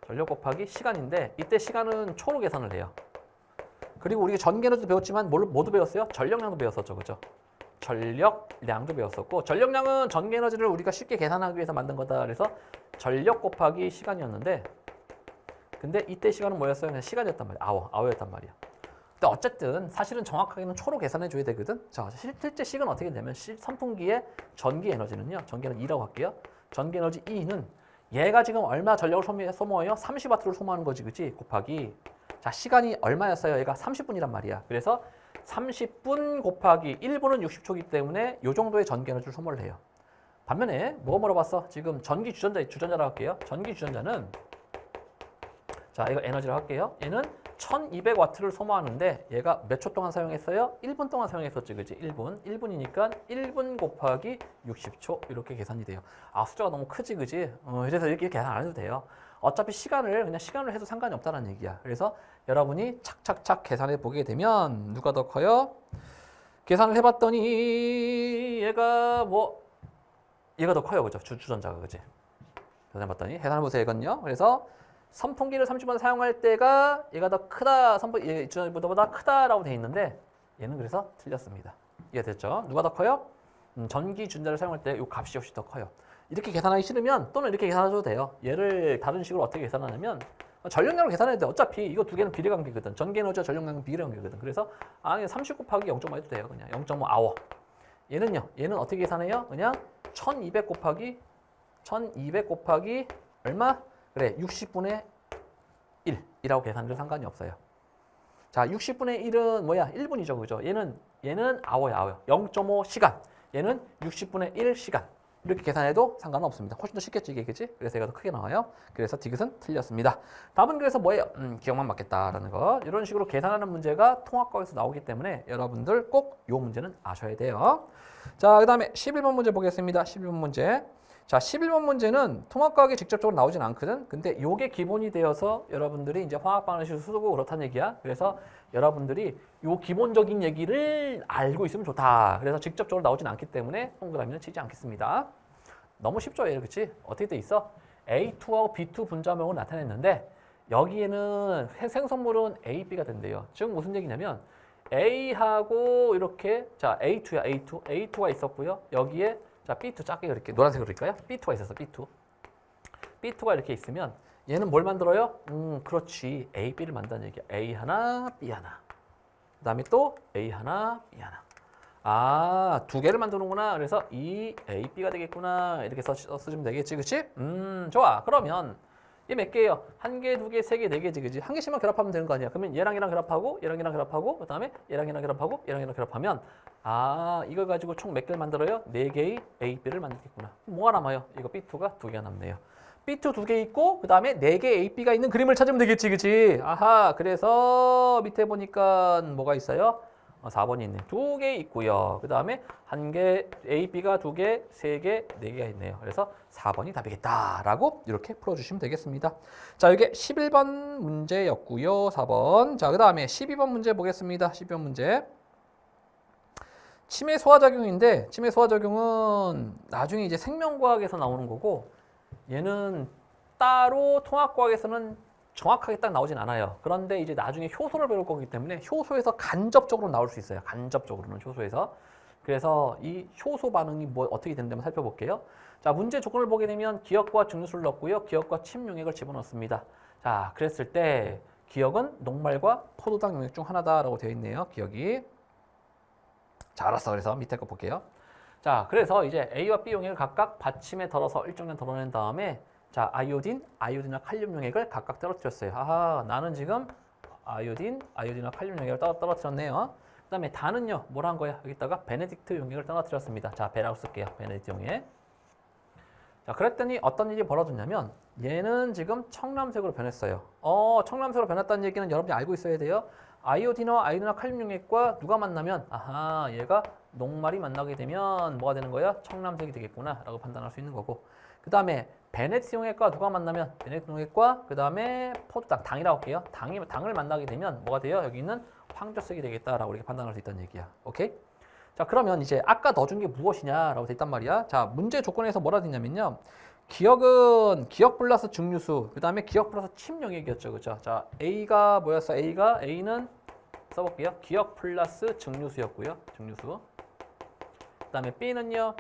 Speaker 1: 전력 곱하기 시간인데 이때 시간은 초로 계산을 해요. 그리고 우리가 전기 에너지도 배웠지만 뭐도 배웠어요? 전력량도 배웠었죠, 그죠? 전력량도 배웠었고, 전력량은 전기 에너지를 우리가 쉽게 계산하기 위해서 만든 거다. 그래서 전력 곱하기 시간이었는데, 근데 이때 시간은 뭐였어요? 그냥 시간이었단 말이야. 아워였단 말이야. 근데 어쨌든 사실은 정확하게는 초로 계산해 줘야 되거든. 자, 실제 식은 어떻게 되냐면 선풍기의 전기 에너지는요. 전기 에너지 2라고 할게요. 전기 에너지 E는 얘가 지금 얼마 전력을 소모해요? 30W를 소모하는 거지, 그치? 곱하기. 자, 시간이 얼마였어요? 얘가 30분이란 말이야. 그래서 30분 곱하기 1분은 60초이기 때문에 이 정도의 전기 에너지를 소모를 해요. 반면에 뭐 물어봤어? 지금 전기 주전자라고 할게요. 전기 주전자는 자, 이거 에너지라고 할게요. 얘는 1200W를 소모하는데 얘가 몇 초 동안 사용했어요? 1분 동안 사용했었지, 그치? 1분. 1분이니까 1분 곱하기 60초 이렇게 계산이 돼요. 아, 숫자가 너무 크지, 그치? 그래서 이렇게 계산 안 해도 돼요. 어차피 그냥 시간을 해도 상관이 없다는 얘기야. 그래서 여러분이 착착착 계산해 보게 되면 누가 더 커요? 계산을 해봤더니 얘가 더 커요, 그죠? 주전자가, 그치? 계산해봤더니 계산해보세요, 이건요. 그래서 선풍기를 30분 사용할 때가 얘가 더 크다, 주전자보다 크다라고 돼 있는데 얘는 그래서 틀렸습니다. 이해됐죠? 누가 더 커요? 전기 주전자를 사용할 때 이 값이 역시 더 커요. 이렇게 계산하기 싫으면 또는 이렇게 계산해도 돼요. 얘를 다른 식으로 어떻게 계산하냐면 전력량으로 계산해야 돼. 어차피 이거 두 개는 비례관계거든. 전기 에너지와 전력량은 비례관계거든. 그래서 30 곱하기 0.5 해도 돼요. 그냥 0.5 아워. 얘는 어떻게 계산해요? 그냥 1200 곱하기 얼마? 그래, 60분의 1이라고 계산해도 상관이 없어요. 자, 60분의 1은 뭐야? 1분이죠, 그죠? 얘는 아워야. 0.5 시간. 얘는 60분의 1 시간. 이렇게 계산해도 상관은 없습니다. 훨씬 더 쉽겠지, 이게, 그치? 그래서 얘가 더 크게 나와요. 그래서 디귿은 틀렸습니다. 답은 그래서 뭐예요? 기억만 맞겠다라는 거. 이런 식으로 계산하는 문제가 통합과에서 나오기 때문에 여러분들 꼭 이 문제는 아셔야 돼요. 자, 그 다음에 11번 문제 보겠습니다. 11번 문제. 자, 11번 문제는 통합과학이 직접적으로 나오진 않거든. 근데 요게 기본이 되어서 여러분들이 이제 화학방정식을 쓰고 그렇다는 얘기야. 그래서 여러분들이 요 기본적인 얘기를 알고 있으면 좋다. 그래서 직접적으로 나오진 않기 때문에 동그라미는 치지 않겠습니다. 너무 쉽죠, 얘, 그치? 어떻게 돼 있어? A2하고 B2 분자명을 나타냈는데 여기에는 생성물은 A, B가 된대요. 지금 무슨 얘기냐면 A하고 이렇게 자, A2야, A2가 있었고요. 여기에 자, B2 작게 그릴게요. 노란색으로 그릴까요? B2가 있었어, B2. B2가 이렇게 있으면 얘는 뭘 만들어요? 그렇지. A, B를 만든다는 얘기야. A 하나, B 하나. 그 다음에 또 A 하나, B 하나. 아, 두 개를 만드는구나. 그래서 이 A, B가 되겠구나. 이렇게 쓰시면 되겠지, 그치? 좋아. 그러면 얘 몇 개예요? 한 개, 두 개, 세 개, 네 개지, 그지? 한 개씩만 결합하면 되는 거 아니야? 그러면 얘랑 결합하고, 그 다음에 얘랑 결합하고, 결합하면 아, 이걸 가지고 총 몇 개를 만들어요? 네 개의 A, B를 만들겠구나. 뭐가 남아요? 이거 B2가 두 개가 남네요. B2 두 개 있고, 그 다음에 네 개 A, B가 있는 그림을 찾으면 되겠지, 그치? 아하, 그래서 밑에 보니까 뭐가 있어요? 4번이 있네. 두 개 있고요. 그 다음에 한 개, A, B가 두 개, 세 개, 네 개가 있네요. 그래서 4번이 답이겠다라고 이렇게 풀어주시면 되겠습니다. 자, 이게 11번 문제였고요. 4번. 자, 그 다음에 12번 문제 보겠습니다. 12번 문제. 치매 소화작용인데 치매 소화작용은 나중에 이제 생명과학에서 나오는 거고 얘는 따로 통합과학에서는 정확하게 딱 나오진 않아요. 그런데 이제 나중에 효소를 배울 거기 때문에 효소에서 간접적으로 나올 수 있어요. 간접적으로는 효소에서. 그래서 이 효소 반응이 어떻게 되는지 한번 살펴볼게요. 자, 문제 조건을 보게 되면 기역과 증류수를 넣고요. 기역과 침용액을 집어넣습니다. 자, 그랬을 때 기역은 녹말과 포도당 용액 중 하나다라고 되어 있네요. 기역이. 자, 알았어. 그래서 밑에 거 볼게요. 자, 그래서 이제 A와 B 용액을 각각 받침에 덜어서 일정량 덜어낸 다음에 자, 아이오딘과 칼륨 용액을 각각 떨어뜨렸어요. 아하, 나는 지금 아이오딘과 칼륨 용액을 떨어뜨렸네요. 그 다음에 단은요, 뭘 한 거야? 여기다가 베네딕트 용액을 떨어뜨렸습니다. 자, 베라고 쓸게요. 베네딕트 용액. 자, 그랬더니 어떤 일이 벌어졌냐면 얘는 지금 청람색으로 변했어요. 청람색으로 변했다는 얘기는 여러분이 알고 있어야 돼요. 아이오딘과 칼륨 용액과 누가 만나면 아하, 얘가 녹말이 만나게 되면 뭐가 되는 거야? 청람색이 되겠구나 라고 판단할 수 있는 거고 그 다음에 베네딕트 용액과 누가 만나면 베네딕트 용액과 그 다음에 포도당, 당이라고 할게요. 당을 만나게 되면 뭐가 돼요? 여기 있는 황조색이 되겠다라고 우리가 판단할 수 있다는 얘기야. 오케이? 자, 그러면 이제 아까 넣어준 게 무엇이냐라고 돼 있단 말이야. 자, 문제 조건에서 뭐라 돼 있냐면요. 기역은 기역 플러스 증류수, 그 다음에 기역 플러스 침용액이었죠. 그죠? 자, A가 뭐였어? A는 써볼게요. 기역 플러스 증류수였고요. 증류수. 그 다음에 B는요.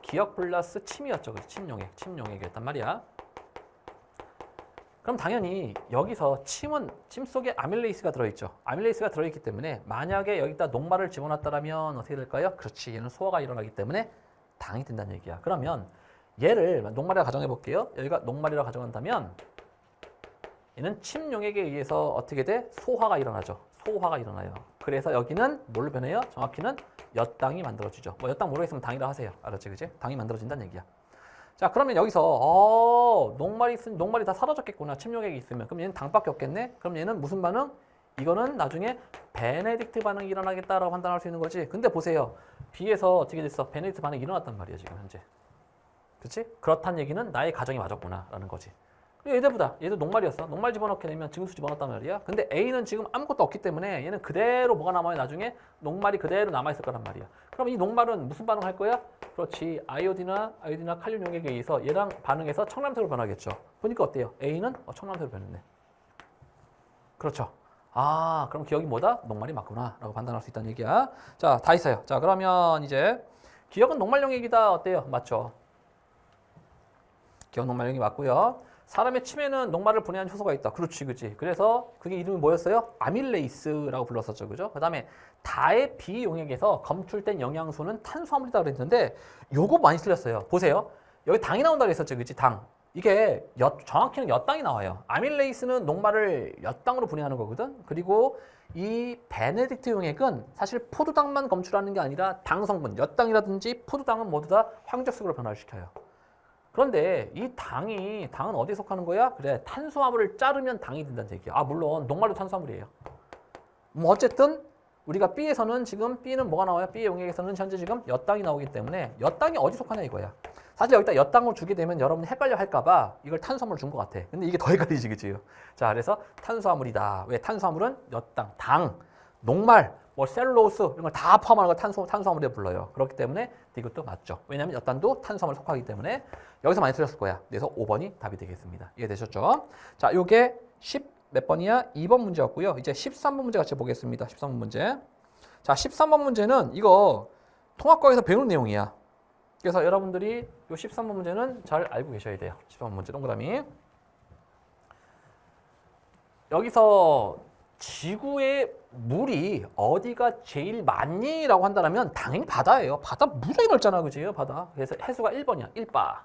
Speaker 1: 기역 플러스 침이었죠. 침용액이었단 말이야. 그럼 당연히 여기서 침 속에 아밀레이스가 들어있죠. 아밀레이스가 들어있기 때문에 만약에 여기다 녹말을 집어넣었다면 어떻게 될까요? 그렇지, 얘는 소화가 일어나기 때문에 당이 된다는 얘기야. 그러면 얘를 녹말이라 가정해 볼게요. 여기가 녹말이라 가정한다면 얘는 침 용액에 의해서 어떻게 돼? 소화가 일어나죠. 소화가 일어나요. 그래서 여기는 뭘로 변해요? 정확히는 엿당이 만들어지죠. 뭐 엿당 모르겠으면 당이라 하세요. 알았지, 그지? 당이 만들어진다는 얘기야. 자, 그러면 여기서 녹말이 다 사라졌겠구나. 침 용액이 있으면. 그럼 얘는 당밖에 없겠네. 그럼 얘는 무슨 반응? 이거는 나중에 베네딕트 반응이 일어나겠다라고 판단할 수 있는 거지. 근데 보세요. B에서 어떻게 됐어? 베네딕트 반응이 일어났단 말이야, 지금 현재. 그렇지? 그렇다는 얘기는 나의 가정이 맞았구나라는 거지. 얘들보다 얘도 녹말이었어. 녹말 집어넣게 되면 증수 집어넣었단 말이야. 근데 A는 지금 아무것도 없기 때문에 얘는 그대로 뭐가 남아요? 나중에 녹말이 그대로 남아있을 거란 말이야. 그럼 이 녹말은 무슨 반응할 거야? 그렇지. 아이오딘이나 칼륨 용액에 의해서 얘랑 반응해서 청람색으로 변하겠죠. 보니까 어때요? A는 청람색으로 변했네. 그렇죠. 아, 그럼 기억이 뭐다? 녹말이 맞구나 라고 판단할 수 있다는 얘기야. 자, 다 있어요. 자, 그러면 이제 기억은 녹말 용액이다. 어때요? 맞죠? 기억 녹말 용액이 맞고요. 사람의 침에는 녹말을 분해하는 효소가 있다. 그렇지, 그렇지. 그래서 그게 이름이 뭐였어요? 아밀레이스라고 불렀었죠, 그죠? 그다음에 다의 비용액에서 검출된 영양소는 탄수화물이다 그랬는데 요거 많이 틀렸어요. 보세요. 여기 당이 나온다 그랬었죠, 그렇지? 당. 이게 정확히는 엿당이 나와요. 아밀레이스는 녹말을 엿당으로 분해하는 거거든. 그리고 이 베네딕트 용액은 사실 포도당만 검출하는 게 아니라 당 성분, 엿당이라든지 포도당은 모두 다 황적색으로 변화를 시켜요. 그런데 이 당은 어디에 속하는 거야? 그래, 탄수화물을 자르면 당이 된다는 얘기야. 아, 물론 녹말도 탄수화물이에요. 뭐 어쨌든 우리가 B에서는 지금 B는 뭐가 나와요? B의 용액에서는 현재 지금 엿당이 나오기 때문에 엿당이 어디 속하냐 이거야. 사실 여기다 엿당을 주게 되면 여러분이 헷갈려 할까봐 이걸 탄수화물을 준 것 같아. 근데 이게 더 헷갈리지, 그치? 자, 그래서 탄수화물이다. 왜? 탄수화물은 엿당, 당, 녹말, 뭐 셀룰로스 이런 걸 다 포함하는 걸 탄수화물이라고 불러요. 그렇기 때문에 이것도 맞죠. 왜냐하면 엿당도 탄수화물 속하기 때문에 여기서 많이 틀렸을 거야. 그래서 5번이 답이 되겠습니다. 이해되셨죠? 자, 요게 10 몇 번이야? 2번 문제였고요. 이제 13번 문제 같이 보겠습니다. 13번 문제. 자, 13번 문제는 이거 통합과에서 배우는 내용이야. 그래서 여러분들이 요 13번 문제는 잘 알고 계셔야 돼요. 13번 문제 동그라미. 여기서 지구의 물이 어디가 제일 많니? 라고 한다면 당연히 바다예요. 바다 무지하게 넓잖아, 그지? 바다. 그래서 해수가 1번이야. 1바.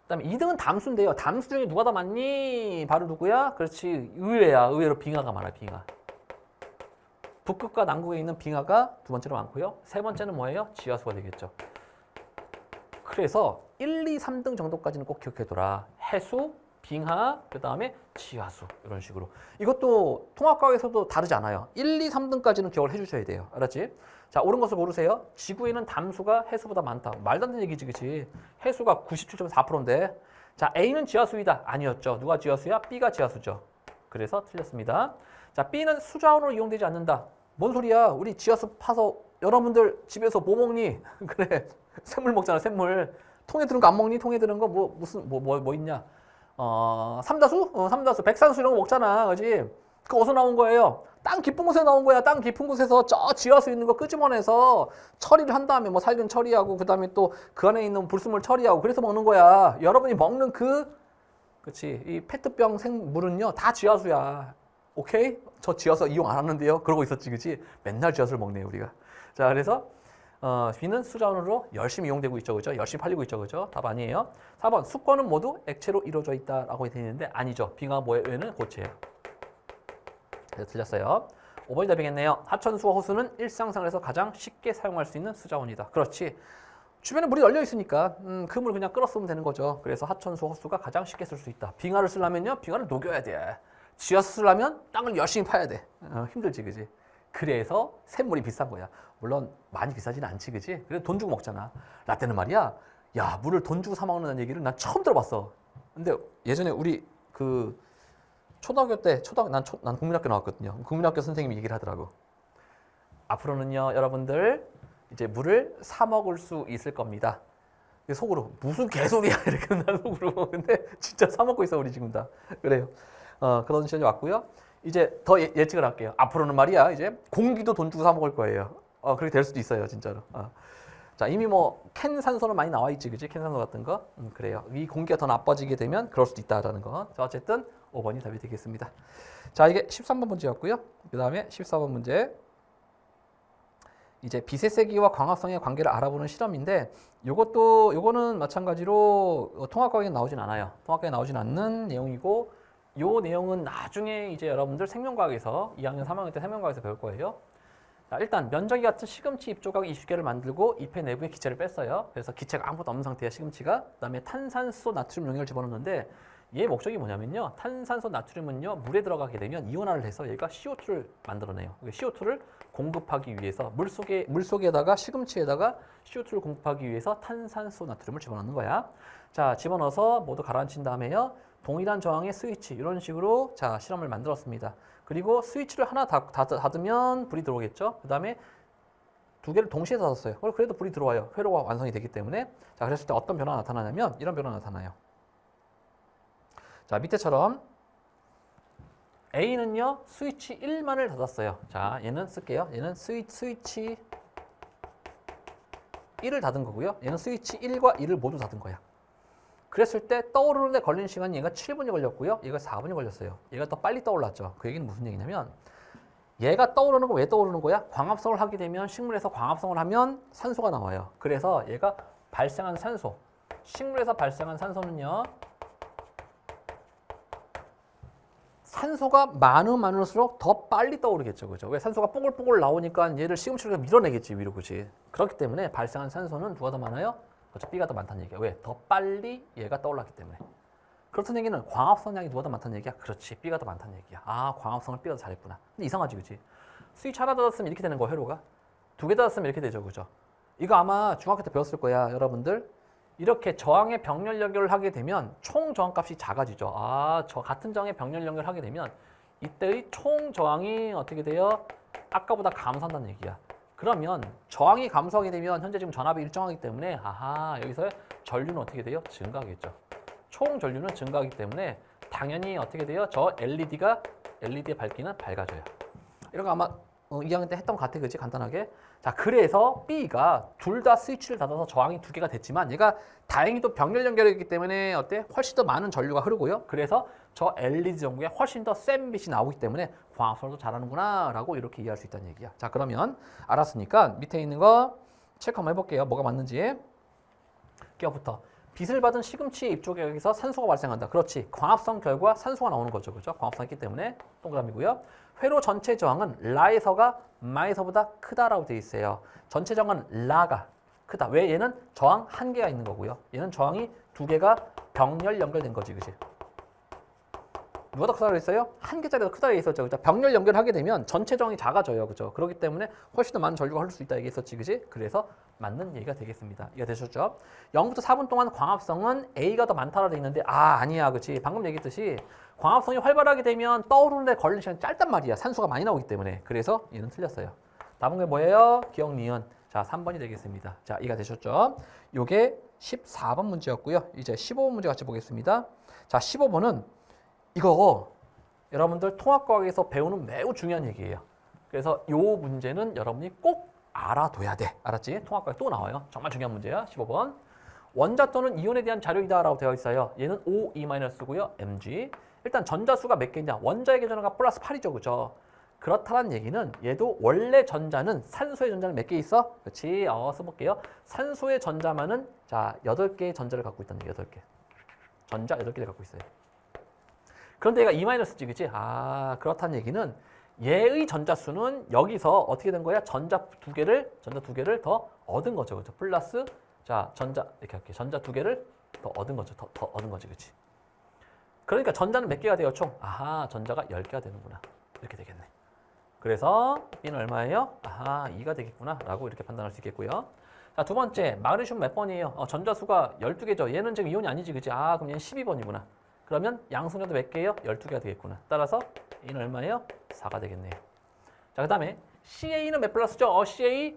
Speaker 1: 그 다음에 2등은 담수인데요. 담수 중에 누가 더 많니? 바로 누구야? 그렇지. 의외야. 의외로 빙하가 많아요. 빙하. 북극과 남극에 있는 빙하가 두 번째로 많고요. 세 번째는 뭐예요? 지하수가 되겠죠. 그래서 1, 2, 3등 정도까지는 꼭 기억해둬라. 해수, 빙하, 그 다음에 지하수 이런 식으로. 이것도 통합과학에서도 다르지 않아요. 1, 2, 3등까지는 기억을 해주셔야 돼요. 알았지? 자, 옳은 것을 고르세요. 지구에는 담수가 해수보다 많다. 말도 안 되는 얘기지, 그치? 해수가 97.4%인데 자, A는 지하수이다. 아니었죠. 누가 지하수야? B가 지하수죠. 그래서 틀렸습니다. 자, B는 수자원으로 이용되지 않는다. 뭔 소리야? 우리 지하수 파서 여러분들 집에서 뭐 먹니? 그래, 샘물 먹잖아, 샘물. 통에 들은 거 안 먹니? 통에 들은 거 뭐 있냐? 삼다수? 삼다수. 백산수 이런 거 먹잖아. 그지? 그거 어디서 나온 거예요? 땅 깊은 곳에 나온 거야. 땅 깊은 곳에서 저 지하수 있는 거 끄집어내서 처리를 한 다음에 뭐 살균 처리하고 그 다음에 또 그 안에 있는 불순물 처리하고 그래서 먹는 거야. 여러분이 먹는 그치? 이 페트병 생물은요 다 지하수야. 오케이? 저 지하수 이용 안 하는데요. 그러고 있었지, 그치? 맨날 지하수를 먹네요, 우리가. 자, 그래서 B는 수자원으로 열심히 이용되고 있죠, 그죠? 열심히 팔리고 있죠, 그죠? 답 아니에요. 4번 수권은 모두 액체로 이루어져 있다라고 되어 있는데 아니죠. 빙하 모래는 고체예요. 그래서 틀렸어요. 5번이 답이겠네요. 하천수와 호수는 일상생활에서 가장 쉽게 사용할 수 있는 수자원이다. 그렇지. 주변에 물이 열려 있으니까 그 물 그냥 끌어 쓰면 되는 거죠. 그래서 하천수, 호수가 가장 쉽게 쓸 수 있다. 빙하를 쓰려면요, 빙하를 녹여야 돼. 지하수 쓰려면 땅을 열심히 파야 돼. 힘들지, 그지? 그래서 샘물이 비싼 거야. 물론 많이 비싸지는 않지, 그지? 그래도 돈 주고 먹잖아. 라떼는 말이야, 야, 물을 돈 주고 사 먹는다는 얘기를 난 처음 들어봤어. 근데 예전에 우리 그 초등학교 때, 난 국민학교 나왔거든요. 국민학교 선생님이 얘기를 하더라고. 앞으로는요, 여러분들 이제 물을 사 먹을 수 있을 겁니다. 속으로 무슨 개소리야 이렇게 난 속으로. 근데 진짜 사 먹고 있어 우리 지금 다. 그래요. 그런 시절이 왔고요. 이제 더 예측을 할게요. 앞으로는 말이야 이제 공기도 돈 주고 사 먹을 거예요. 그렇게 될 수도 있어요, 진짜로. 자, 이미 뭐 캔 산소는 많이 나와 있지, 그지? 캔 산소 같은 거. 그래요. 이 공기가 더 나빠지게 되면 그럴 수도 있다라는 거. 자, 어쨌든 5번이 답이 되겠습니다. 자, 이게 13번 문제였고요. 그 다음에 14번 문제. 이제 빛의 세기와 광합성의 관계를 알아보는 실험인데 요거는 마찬가지로 통합과학에 나오진 않아요. 통합과학에 나오진 않는 내용이고 요 내용은 나중에 이제 여러분들 생명과학에서 2학년, 3학년 때 생명과학에서 배울 거예요. 자, 일단 면적이 같은 시금치 잎조각 20개를 만들고 잎의 내부에 기체를 뺐어요. 그래서 기체가 아무것도 없는 상태야, 시금치가. 그다음에 탄산수, 나트륨 용액을 집어넣는데 얘 목적이 뭐냐면요. 탄산수, 나트륨은요. 물에 들어가게 되면 이온화를 해서 얘가 CO2를 만들어내요. CO2를 공급하기 위해서 물속에다가 시금치에다가 CO2를 공급하기 위해서 탄산수, 나트륨을 집어넣는 거야. 자, 집어넣어서 모두 가라앉힌 다음에요. 동일한 저항의 스위치 이런 식으로 자 실험을 만들었습니다. 그리고 스위치를 하나 닫으면 불이 들어오겠죠. 그 다음에 두 개를 동시에 닫았어요. 그래도 불이 들어와요. 회로가 완성이 되기 때문에. 자, 그랬을 때 어떤 변화가 나타나냐면 이런 변화가 나타나요. 자, 밑에처럼 A는요 스위치 1만을 닫았어요. 자, 얘는 쓸게요. 얘는 스위치 1을 닫은 거고요. 얘는 스위치 1과 2를 모두 닫은 거야. 그랬을 때 떠오르는 데 걸린 시간이 얘가 7분이 걸렸고요. 얘가 4분이 걸렸어요. 얘가 더 빨리 떠올랐죠. 그 얘기는 무슨 얘기냐면 얘가 떠오르는 거 왜 떠오르는 거야? 광합성을 하게 되면 식물에서 광합성을 하면 산소가 나와요. 그래서 얘가 발생한 산소, 식물에서 발생한 산소는요. 산소가 많을수록 더 빨리 떠오르겠죠. 그죠? 왜 산소가 뽀글뽀글 나오니까 얘를 시금치로 밀어내겠지, 위로. 그지? 그렇기 때문에 발생한 산소는 누가 더 많아요? 그렇죠. B가 더 많다는 얘기야. 왜? 더 빨리 얘가 떠올랐기 때문에. 그렇다는 얘기는 광합성량이 누가 더 많다는 얘기야? 그렇지. B가 더 많다는 얘기야. 아, 광합성을 B가 더 잘했구나. 근데 이상하지, 그치? 스위치 하나 닫았으면 이렇게 되는 거, 회로가. 두 개 닫았으면 이렇게 되죠, 그죠? 이거 아마 중학교 때 배웠을 거야, 여러분들. 이렇게 저항의 병렬 연결을 하게 되면 총 저항값이 작아지죠. 아, 저 같은 저항의 병렬 연결을 하게 되면 이때의 총 저항이 어떻게 돼요? 아까보다 감소한다는 얘기야. 그러면 저항이 감소하게 되면 현재 지금 전압이 일정하기 때문에 아하, 여기서 전류는 어떻게 돼요? 증가하겠죠. 총 전류는 증가하기 때문에 당연히 어떻게 돼요? 저 LED의 밝기는 밝아져요. 이런 거 아마 2학년 때 했던 것 같아, 그치? 간단하게. 자, 그래서 B가 둘 다 스위치를 닫아서 저항이 두 개가 됐지만 얘가 다행히도 병렬 연결이기 때문에 어때? 훨씬 더 많은 전류가 흐르고요. 그래서 저 LED 전구에 훨씬 더 센 빛이 나오기 때문에 광합성도 잘하는구나 라고 이렇게 이해할 수 있다는 얘기야. 자, 그러면 알았으니까 밑에 있는 거 체크 한번 해볼게요. 뭐가 맞는지. 끼어부터 빛을 받은 시금치의 잎쪽에서 산소가 발생한다. 그렇지. 광합성 결과 산소가 나오는 거죠. 그죠? 광합성이 있기 때문에 동그라미고요. 회로 전체 저항은 라에서가 마에서보다 크다라고 되어 있어요. 전체 저항은 라가 크다. 왜? 얘는 저항 한 개가 있는 거고요. 얘는 저항이 두 개가 병렬 연결된 거지. 그치? 누가 더 크다고 그랬어요? 한 개짜리가 크다고 했었죠. 그죠? 병렬 연결하게 되면 전체 저항이 작아져요. 그죠? 그렇기 때문에 훨씬 더 많은 전류가 흐를 수 있다 얘기했었지. 그지? 그래서 맞는 얘기가 되겠습니다. 이해가 되셨죠? 0부터 4분 동안 광합성은 A가 더 많다라고 돼 있는데 아니야. 그치? 방금 얘기했듯이 광합성이 활발하게 되면 떠오르는 데 걸리는 시간이 짧단 말이야. 산소가 많이 나오기 때문에. 그래서 얘는 틀렸어요. 답은 게 뭐예요? 기억, 니은. 자, 3번이 되겠습니다. 자, 이해가 되셨죠? 요게 14번 문제였고요. 이제 15번 문제 같이 보겠습니다. 자, 15번은 이거 여러분들 통합과학에서 배우는 매우 중요한 얘기예요. 그래서 요 문제는 여러분이 꼭 알아둬야 돼. 알았지? 통합과학 또 나와요. 정말 중요한 문제야. 15번. 원자 또는 이온에 대한 자료이다 라고 되어 있어요. 얘는 O2-고요. Mg. 일단 전자수가 몇 개냐? 원자의 계전화가 플러스 8이죠. 그죠? 그렇다는 얘기는 얘도 원래 전자는 산소의 전자는 몇 개 있어? 그렇지. 써볼게요. 산소의 전자만은 자 8개의 전자를 갖고 있다는 얘기. 8개. 전자 8개를 갖고 있어요. 그런데 얘가 E-지, 그치? 아, 그렇다는 얘기는 얘의 전자수는 여기서 어떻게 된 거야? 전자 두 개를 더 얻은 거죠. 그죠? 플러스, 자, 이렇게 할게. 전자 두 개를 더 얻은 거죠. 더 얻은 거지, 그치? 그러니까 전자는 몇 개가 돼요, 총? 아하, 전자가 10개가 되는구나. 이렇게 되겠네. 그래서 B는 얼마예요? 아하, 2가 되겠구나. 라고 이렇게 판단할 수 있겠고요. 자, 두 번째, 마그네슘 몇 번이에요? 전자수가 12개죠. 얘는 지금 이온이 아니지, 그치? 아, 그럼 얘는 12번이구나. 그러면 양성자도 몇 개예요? 12개가 되겠구나. 따라서 E는 얼마예요? 4가 되겠네요. 자, 그 다음에 CA는 몇 플러스죠? CA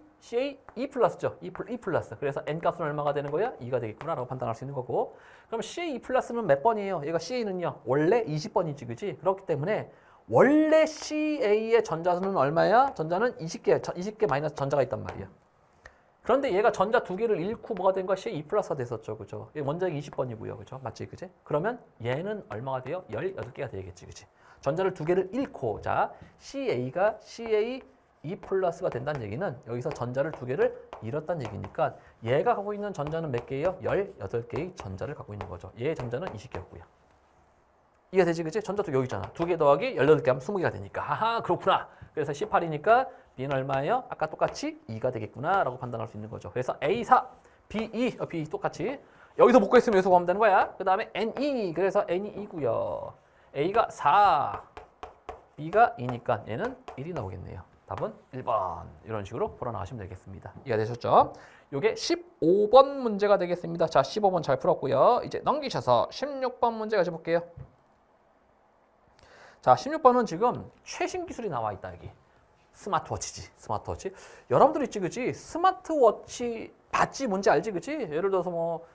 Speaker 1: E 플러스죠. E 플러스. 그래서 N 값은 얼마가 되는 거야? 2가 되겠구나 라고 판단할 수 있는 거고. 그럼 CA E 플러스는 몇 번이에요? 얘가 CA는요. 원래 20번이지, 그지? 그렇기 때문에 원래 CA의 전자수는 얼마야? 전자는 20개 마이너스 전자가 있단 말이야. 그런데 얘가 전자 두 개를 잃고 뭐가 된 거야? C2 플러스가 됐었죠. 그죠? 원자력이 20번이고요. 그죠? 맞지? 그지? 그러면 얘는 얼마가 돼요? 18개가 되겠지. 그지? 전자를 두 개를 잃고, 자, CA가 CA 2 플러스가 된다는 얘기는 여기서 전자를 두 개를 잃었다는 얘기니까 얘가 갖고 있는 전자는 몇 개예요? 18개의 전자를 갖고 있는 거죠. 얘의 전자는 20개였고요. 이해가 되지? 그치? 전자 두 개 여기 있잖아. 2개 더하기 18개 하면 20개가 되니까. 하하, 그렇구나. 그래서 18이니까 B는 얼마예요? 아까 똑같이 2가 되겠구나 라고 판단할 수 있는 거죠. 그래서 A4, B2, B 똑같이 여기서 못 구했으면 여기서 구하면 되는 거야. 그 다음에 NE, 그래서 NE 2고요. A가 4, B가 2니까 얘는 1이 나오겠네요. 답은 1번. 이런 식으로 풀어나가시면 되겠습니다. 이해가 되셨죠? 요게 15번 문제가 되겠습니다. 자, 15번 잘 풀었고요. 이제 넘기셔서 16번 문제 가져볼게요. 자, 16번은 지금 최신 기술이 나와 있다, 여기. 스마트워치지, 스마트워치. 여러분들 있지, 그치? 스마트워치 봤지? 뭔지 알지, 그치? 예를 들어서 뭐,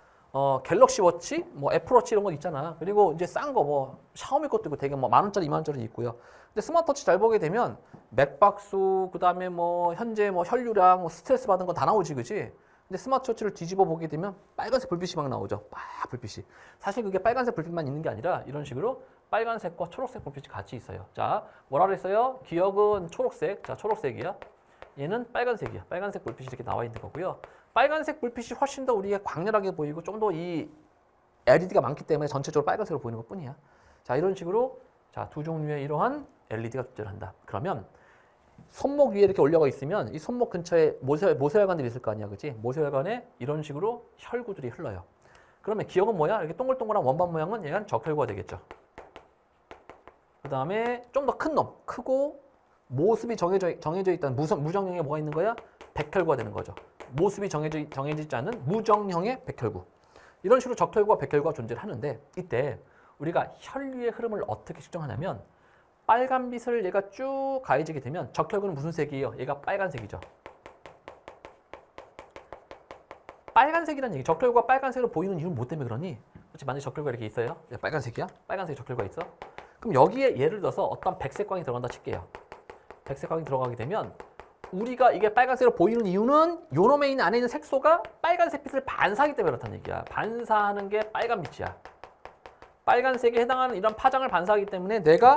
Speaker 1: 갤럭시 워치, 뭐 애플워치 이런 거 있잖아. 그리고 이제 싼 거 뭐 샤오미 것도 있고 되게 뭐 10,000원짜리, 20,000원짜리 있고요. 근데 스마트워치 잘 보게 되면 맥박수, 그다음에 뭐 현재 뭐 혈류량, 뭐 스트레스 받은 거 다 나오지, 그치? 근데 스마트워치를 뒤집어 보게 되면 빨간색 불빛이 막 나오죠. 막 불빛이. 사실 그게 빨간색 불빛만 있는 게 아니라 이런 식으로 빨간색과 초록색 불빛이 같이 있어요. 자, 뭐라 그랬어요? 기억은 초록색. 자, 초록색이야. 얘는 빨간색이야. 빨간색 불빛이 이렇게 나와 있는 거고요. 빨간색 불빛이 훨씬 더 우리가 광렬하게 보이고 좀 더 이 LED가 많기 때문에 전체적으로 빨간색으로 보이는 것 뿐이야. 자, 이런 식으로 자, 두 종류의 이러한 LED가 존재를 한다. 그러면 손목 위에 이렇게 올려가 있으면 이 손목 근처에 모세혈관들이 있을 거 아니야. 그치? 모세혈관에 이런 식으로 혈구들이 흘러요. 그러면 기억은 뭐야? 이렇게 동글동글한 원반 모양은 얘는 적혈구가 되겠죠. 그 다음에 좀 더 큰 놈, 크고 모습이 정해져 있다는 무정형에 뭐가 있는 거야? 백혈구가 되는 거죠. 모습이 정해지지 않은 무정형의 백혈구. 이런 식으로 적혈구와 백혈구가 존재를 하는데 이때 우리가 혈류의 흐름을 어떻게 측정하냐면 빨간빛을 얘가 쭉 가해지게 되면 적혈구는 무슨 색이에요? 얘가 빨간색이죠. 빨간색이라는 얘기, 적혈구가 빨간색으로 보이는 이유는 뭐 때문에 그러니? 그렇지, 만약에 적혈구가 이렇게 있어요. 빨간색이야? 빨간색 적혈구가 있어? 그럼 여기에 예를 들어서 어떤 백색광이 들어간다 칠게요. 백색광이 들어가게 되면 우리가 이게 빨간색으로 보이는 이유는 요놈에 있는 안에 있는 색소가 빨간색 빛을 반사하기 때문에 그렇다는 얘기야. 반사하는 게 빨간빛이야. 빨간색에 해당하는 이런 파장을 반사하기 때문에 내가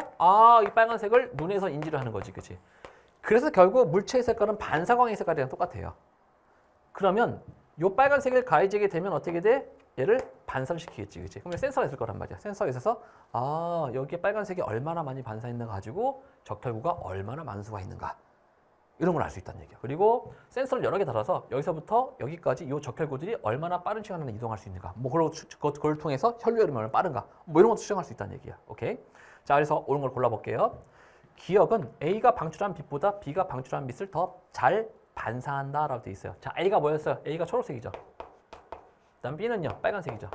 Speaker 1: 이 빨간색을 눈에서 인지를 하는 거지. 그치? 그래서 결국 물체의 색깔은 반사광의 색깔이랑 똑같아요. 그러면 요 빨간색을 가해지게 되면 어떻게 돼? 얘를 반사를 시키겠지. 그치? 그러면 센서가 있을 거란 말이야. 센서가 있어서 여기에 빨간색이 얼마나 많이 반사했는가 가지고 적혈구가 얼마나 만수가 있는가. 이런 걸 알 수 있다는 얘기야. 그리고 센서를 여러 개 달아서 여기서부터 여기까지 이 적혈구들이 얼마나 빠른 시간 안에 이동할 수 있는가. 뭐 그걸 통해서 혈류 흐름이 얼마나 빠른가. 뭐 이런 것도 추정할 수 있다는 얘기야. 오케이? 자, 그래서 옳은 걸 골라볼게요. 기억은 A가 방출한 빛보다 B가 방출한 빛을 더 잘 반사한다 라고 되어 있어요. 자, A가 뭐였어요? A가 초록색이죠. 그다음 B는요, 빨간색이죠.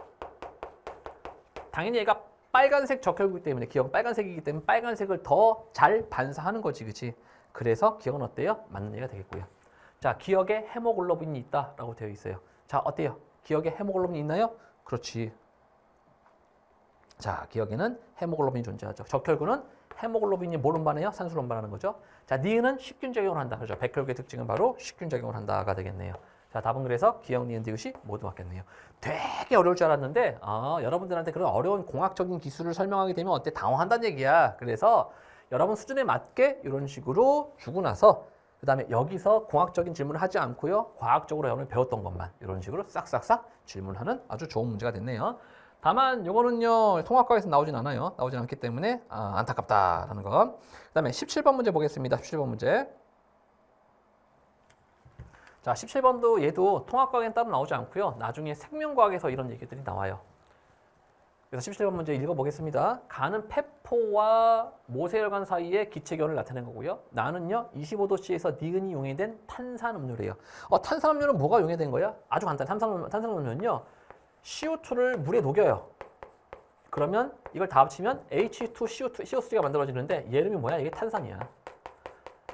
Speaker 1: 당연히 얘가 빨간색 적혈구이기 때문에 기억은 빨간색이기 때문에 빨간색을 더 잘 반사하는 거지, 그렇지? 그래서 기억은 어때요? 맞는 얘기가 되겠고요. 자, 기억에 헤모글로빈이 있다라고 되어 있어요. 자, 어때요? 기억에 헤모글로빈이 있나요? 그렇지. 자, 기억에는 헤모글로빈이 존재하죠. 적혈구는 헤모글로빈이 뭘 운반해요? 산소를 운반하는 거죠. 자, 니은은 식균 작용을 한다. 그렇죠. 백혈구의 특징은 바로 식균 작용을 한다가 되겠네요. 자, 답은 그래서 기억, 니은, 디귿이 모두 맞겠네요. 되게 어려울 줄 알았는데 여러분들한테 그런 어려운 공학적인 기술을 설명하게 되면 어때? 당황한다는 얘기야. 그래서 여러분 수준에 맞게 이런 식으로 주고 나서 그 다음에 여기서 공학적인 질문을 하지 않고요. 과학적으로 여러분이 배웠던 것만 이런 식으로 싹싹싹 질문하는 아주 좋은 문제가 됐네요. 다만 이거는요. 통합과에서 나오진 않아요. 나오진 않기 때문에 안타깝다라는 거. 그 다음에 17번 문제 보겠습니다. 17번 문제. 자, 17번도 얘도 통합과학에는 따로 나오지 않고요. 나중에 생명과학에서 이런 얘기들이 나와요. 그래서 17번 문제 읽어보겠습니다. 가는 폐포와 모세혈관 사이에 기체결을 나타낸 거고요. 나는요 25도씨에서 니은이 용해된 탄산음료래요. 탄산음료는 뭐가 용해된 거야? 아주 간단해. 탄산음료는요 CO2를 물에 녹여요. 그러면 이걸 다 합치면 H2CO2, CO3가 만들어지는데 얘 이름이 뭐야? 이게 탄산이야.